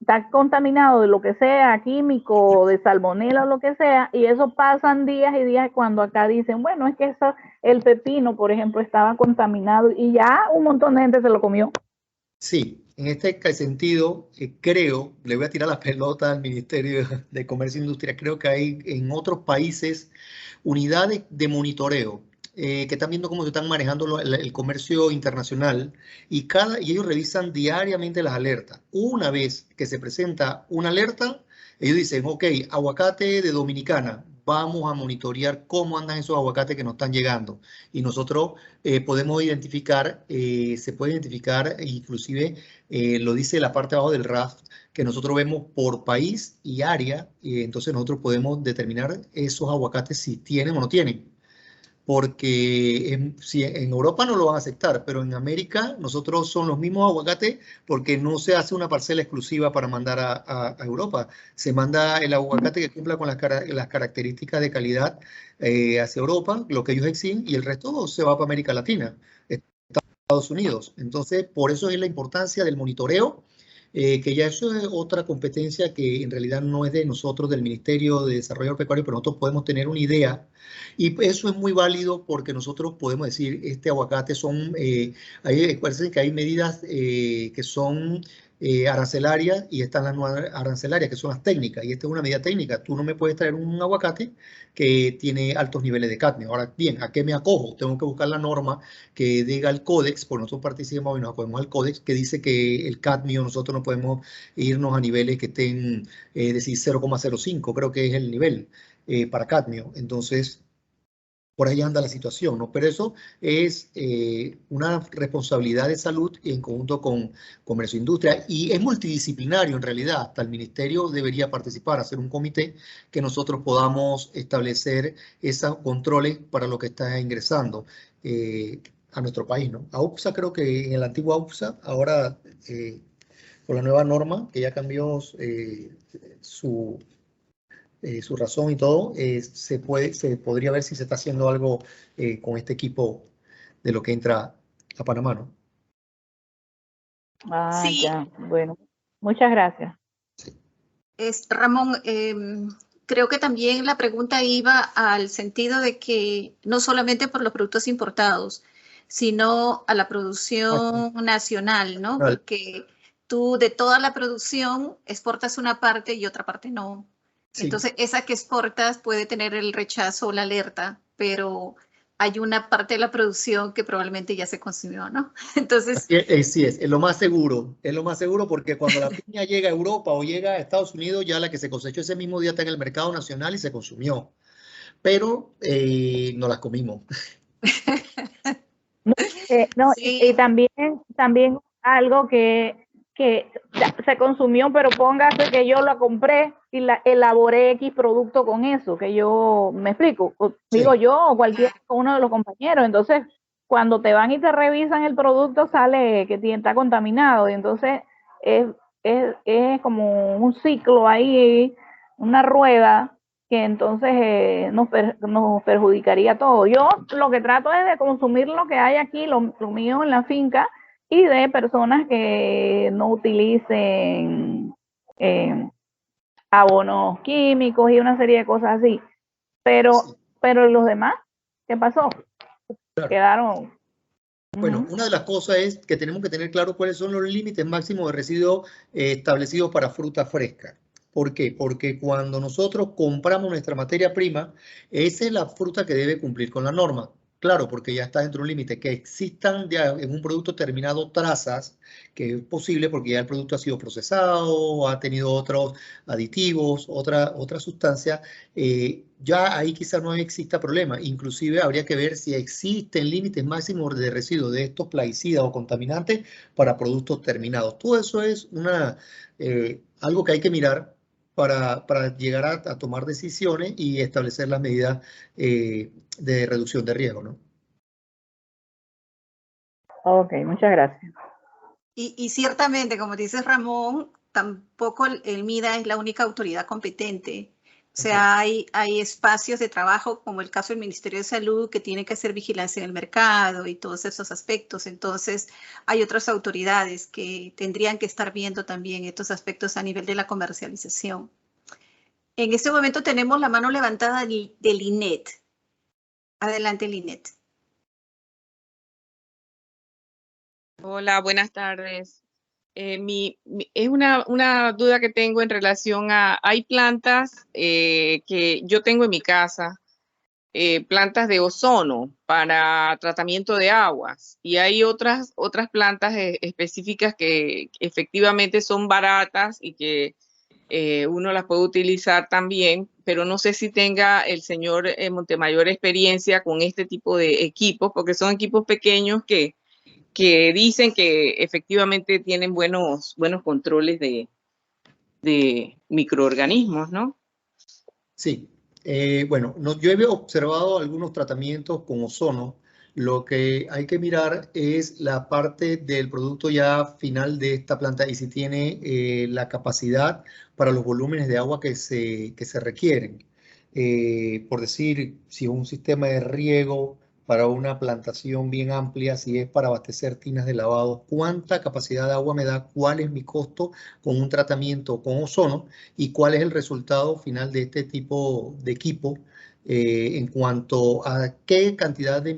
está contaminado de lo que sea, químico, de salmonela o lo que sea, y eso pasan días y días cuando acá dicen, bueno, es que el pepino, por ejemplo, estaba contaminado y ya un montón de gente se lo comió? Sí, en este sentido, creo, le voy a tirar la pelota al Ministerio de Comercio e Industria, creo que hay en otros países unidades de monitoreo que están viendo cómo se están manejando el comercio internacional y ellos revisan diariamente las alertas. Una vez que se presenta una alerta, ellos dicen, ok, aguacate de Dominicana, vamos a monitorear cómo andan esos aguacates que nos están llegando. Y nosotros podemos identificar, se puede identificar, inclusive lo dice la parte de abajo del RAF, que nosotros vemos por país y área, y entonces nosotros podemos determinar esos aguacates si tienen o no tienen. Porque si en Europa no lo van a aceptar, pero en América nosotros son los mismos aguacates porque no se hace una parcela exclusiva para mandar a Europa. Se manda el aguacate que cumpla con las características de calidad hacia Europa, lo que ellos exigen, y el resto se va para América Latina, Estados Unidos. Entonces, por eso es la importancia del monitoreo, que ya eso es otra competencia que en realidad no es de nosotros, del Ministerio de Desarrollo Agropecuario, pero nosotros podemos tener una idea. Y eso es muy válido porque nosotros podemos decir, este aguacate son, parece que hay medidas que son arancelarias y están las no arancelarias, que son las técnicas. Y esta es una medida técnica. Tú no me puedes traer un aguacate que tiene altos niveles de cadmio. Ahora bien, ¿a qué me acojo? Tengo que buscar la norma que diga el códex, por nosotros participamos y nos acogemos al códex, que dice que el cadmio nosotros no podemos irnos a niveles que estén, decir 0,05, creo que es el nivel para cadmio. Entonces, por ahí anda la situación, ¿no? Pero eso es una responsabilidad de salud en conjunto con Comercio e Industria y es multidisciplinario en realidad. Hasta el Ministerio debería participar, hacer un comité que nosotros podamos establecer esos controles para lo que está ingresando a nuestro país, ¿no? AUPSA, creo que en el antiguo AUPSA, ahora con la nueva norma que ya cambió su razón y todo, se podría ver si se está haciendo algo con este equipo de lo que entra a Panamá, ¿no? Ah, Sí. ya, bueno, muchas gracias. Sí. Ramón, creo que también la pregunta iba al sentido de que no solamente por los productos importados, sino a la producción nacional, ¿no? Porque tú de toda la producción exportas una parte y otra parte no. Sí. Entonces, esa que exportas puede tener el rechazo o la alerta, pero hay una parte de la producción que probablemente ya se consumió, ¿no? Entonces... Sí, es lo más seguro porque cuando la piña llega a Europa o llega a Estados Unidos, ya la que se cosechó ese mismo día está en el mercado nacional y se consumió, pero no las comimos. No, sí. y también algo que se consumió, pero póngase que yo la compré y la elaboré X producto con eso, que yo me explico, digo sí. Yo o cualquier uno de los compañeros, entonces cuando te van y te revisan el producto sale que está contaminado y entonces es como un ciclo ahí, una rueda que entonces nos perjudicaría todo. Yo lo que trato es de consumir lo que hay aquí, lo mío en la finca, y de personas que no utilicen abonos químicos y una serie de cosas así. Pero los demás, ¿qué pasó? Claro. Quedaron... Bueno, una de las cosas es que tenemos que tener claro cuáles son los límites máximos de residuos establecidos para fruta fresca. ¿Por qué? Porque cuando nosotros compramos nuestra materia prima, esa es la fruta que debe cumplir con la norma. Claro, porque ya está dentro de un límite. Que existan ya en un producto terminado trazas, que es posible porque ya el producto ha sido procesado, ha tenido otros aditivos, otra sustancia, ya ahí quizás no exista problema. Inclusive habría que ver si existen límites máximos de residuos de estos plaguicidas o contaminantes para productos terminados. Todo eso es algo que hay que mirar para llegar a tomar decisiones y establecer las medidas de reducción de riesgo, ¿no? Ok, muchas gracias. Y ciertamente, como dice Ramón, tampoco el MIDA es la única autoridad competente. O sea, hay espacios de trabajo, como el caso del Ministerio de Salud, que tiene que hacer vigilancia en el mercado y todos esos aspectos. Entonces, hay otras autoridades que tendrían que estar viendo también estos aspectos a nivel de la comercialización. En este momento tenemos la mano levantada del INET. Adelante, Linet. Hola, buenas tardes. Es una duda que tengo en relación a, hay plantas que yo tengo en mi casa, plantas de ozono para tratamiento de aguas, y hay otras plantas específicas que efectivamente son baratas y que uno las puede utilizar también, pero no sé si tenga el señor Montemayor experiencia con este tipo de equipos, porque son equipos pequeños que dicen que efectivamente tienen buenos controles de microorganismos, ¿no? Sí, bueno, yo he observado algunos tratamientos con ozono. Lo que hay que mirar es la parte del producto ya final de esta planta y si tiene la capacidad para los volúmenes de agua que se requieren. Por decir, si es un sistema de riego para una plantación bien amplia, si es para abastecer tinas de lavado, cuánta capacidad de agua me da, cuál es mi costo con un tratamiento con ozono y cuál es el resultado final de este tipo de equipo en cuanto a qué cantidad de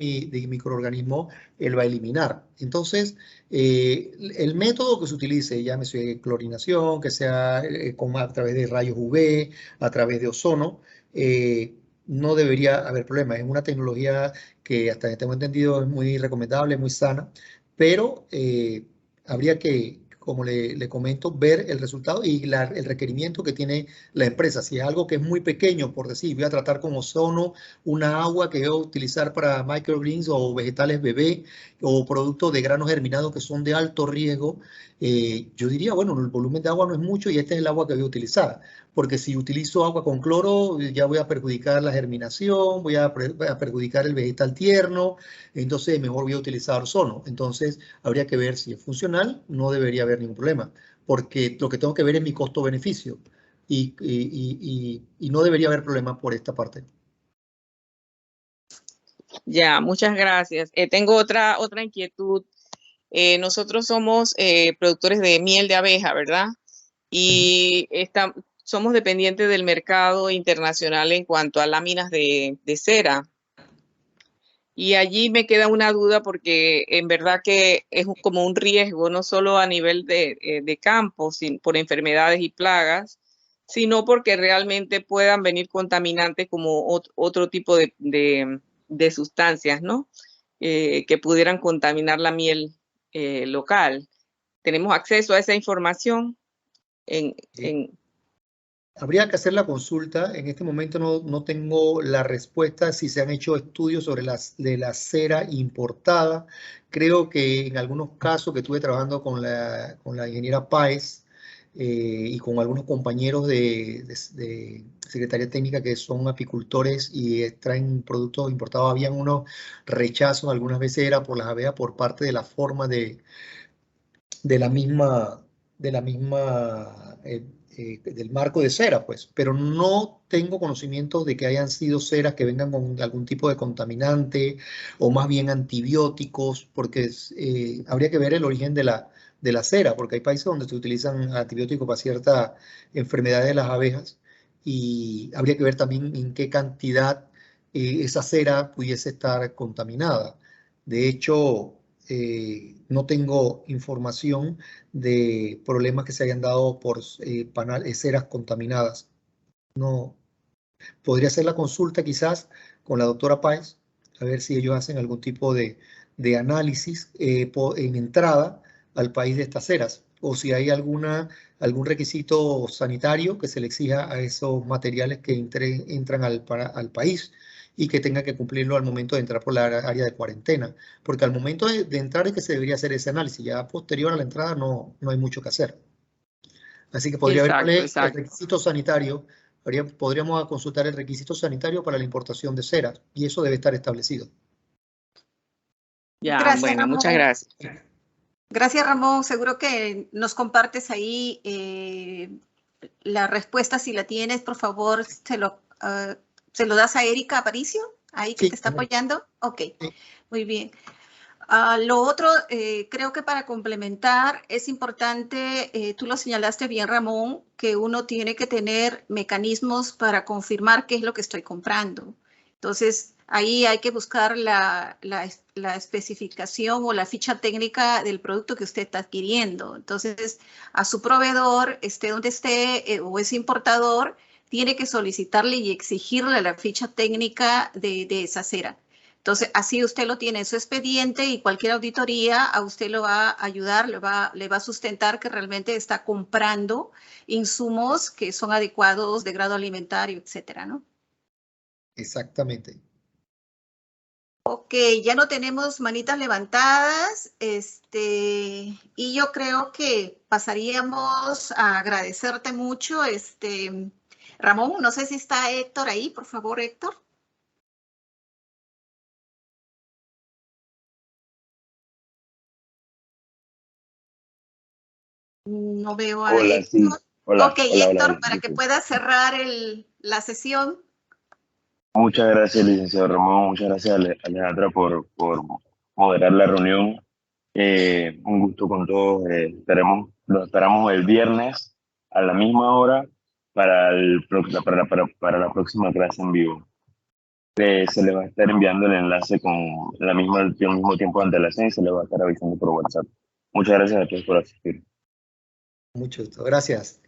microorganismo él va a eliminar. Entonces, el método que se utilice, llámese clorinación, que sea a través de rayos UV, a través de ozono, no debería haber problema. Es una tecnología que hasta tengo entendido es muy recomendable, muy sana, pero habría que, como le comento, ver el resultado y el requerimiento que tiene la empresa. Si es algo que es muy pequeño, por decir, voy a tratar con ozono una agua que voy a utilizar para microgreens o vegetales bebé o productos de granos germinados que son de alto riesgo, yo diría, bueno, el volumen de agua no es mucho y este es el agua que voy a utilizar. Porque si utilizo agua con cloro, ya voy a perjudicar la germinación, voy a perjudicar el vegetal tierno, entonces mejor voy a utilizar ozono. Entonces, habría que ver si es funcional, no debería haber ningún problema, porque lo que tengo que ver es mi costo-beneficio y no debería haber problema por esta parte. Ya, muchas gracias. Tengo otra inquietud. Nosotros somos productores de miel de abeja, ¿verdad? Y somos dependientes del mercado internacional en cuanto a láminas de cera. Y allí me queda una duda porque en verdad que es como un riesgo, no solo a nivel de campo, por enfermedades y plagas, sino porque realmente puedan venir contaminantes como otro tipo de sustancias, ¿no? Que pudieran contaminar la miel local. ¿Tenemos acceso a esa información? Habría que hacer la consulta. En este momento no tengo la respuesta si se han hecho estudios sobre de la cera importada. Creo que en algunos casos que estuve trabajando con la ingeniera Páez y con algunos compañeros de Secretaría Técnica que son apicultores y traen productos importados, habían unos rechazos, algunas veces era por las abejas por parte de la forma del marco de cera, pues, pero no tengo conocimientos de que hayan sido ceras que vengan con algún tipo de contaminante o más bien antibióticos, porque habría que ver el origen de la cera, porque hay países donde se utilizan antibióticos para ciertas enfermedades de las abejas y habría que ver también en qué cantidad esa cera pudiese estar contaminada. De hecho, no tengo información de problemas que se hayan dado por ceras contaminadas. No, podría hacer la consulta quizás con la doctora Páez, a ver si ellos hacen algún tipo de análisis en entrada al país de estas ceras, o si hay algún requisito sanitario que se le exija a esos materiales que entran al país y que tenga que cumplirlo al momento de entrar por la área de cuarentena, porque al momento de entrar es que se debería hacer ese análisis, ya posterior a la entrada no hay mucho que hacer. Así que podría haber el requisito sanitario, podríamos consultar el requisito sanitario para la importación de ceras y eso debe estar establecido. Ya, gracias, bueno, Ramón. Muchas gracias. Gracias, Ramón. Seguro que nos compartes ahí la respuesta. Si la tienes, por favor, se lo das a Erika Aparicio, ahí que te está apoyando. Ok, muy bien. Lo otro, creo que para complementar es importante, tú lo señalaste bien, Ramón, que uno tiene que tener mecanismos para confirmar qué es lo que estoy comprando. Entonces, ahí hay que buscar la especificación o la ficha técnica del producto que usted está adquiriendo. Entonces, a su proveedor, esté donde esté o es importador, tiene que solicitarle y exigirle la ficha técnica de esa cera. Entonces, así usted lo tiene en su expediente y cualquier auditoría a usted lo va a ayudar, le va a sustentar que realmente está comprando insumos que son adecuados de grado alimentario, etcétera, ¿no? Exactamente. Ok, ya no tenemos manitas levantadas, y yo creo que pasaríamos a agradecerte mucho, Ramón, no sé si está Héctor ahí, por favor, Héctor. No veo a Hola, Héctor. sí. Hola, ok, hola, Héctor, hola, para que pueda cerrar la sesión. Muchas gracias, licenciado Ramón. Muchas gracias, Alejandra, por moderar la reunión. Un gusto con todos. Los esperamos el viernes a la misma hora para la próxima clase en vivo. Se les va a estar enviando el enlace con el mismo tiempo de antelación y se les va a estar avisando por WhatsApp. Muchas gracias a todos por asistir. Mucho gusto. Gracias.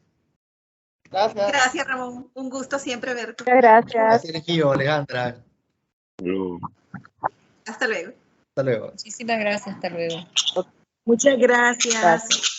Gracias, Ramón. Un gusto siempre verte. Muchas gracias. Sergio, Alejandra. Hasta luego. Hasta luego. Muchísimas gracias. Hasta luego. Muchas gracias. Gracias.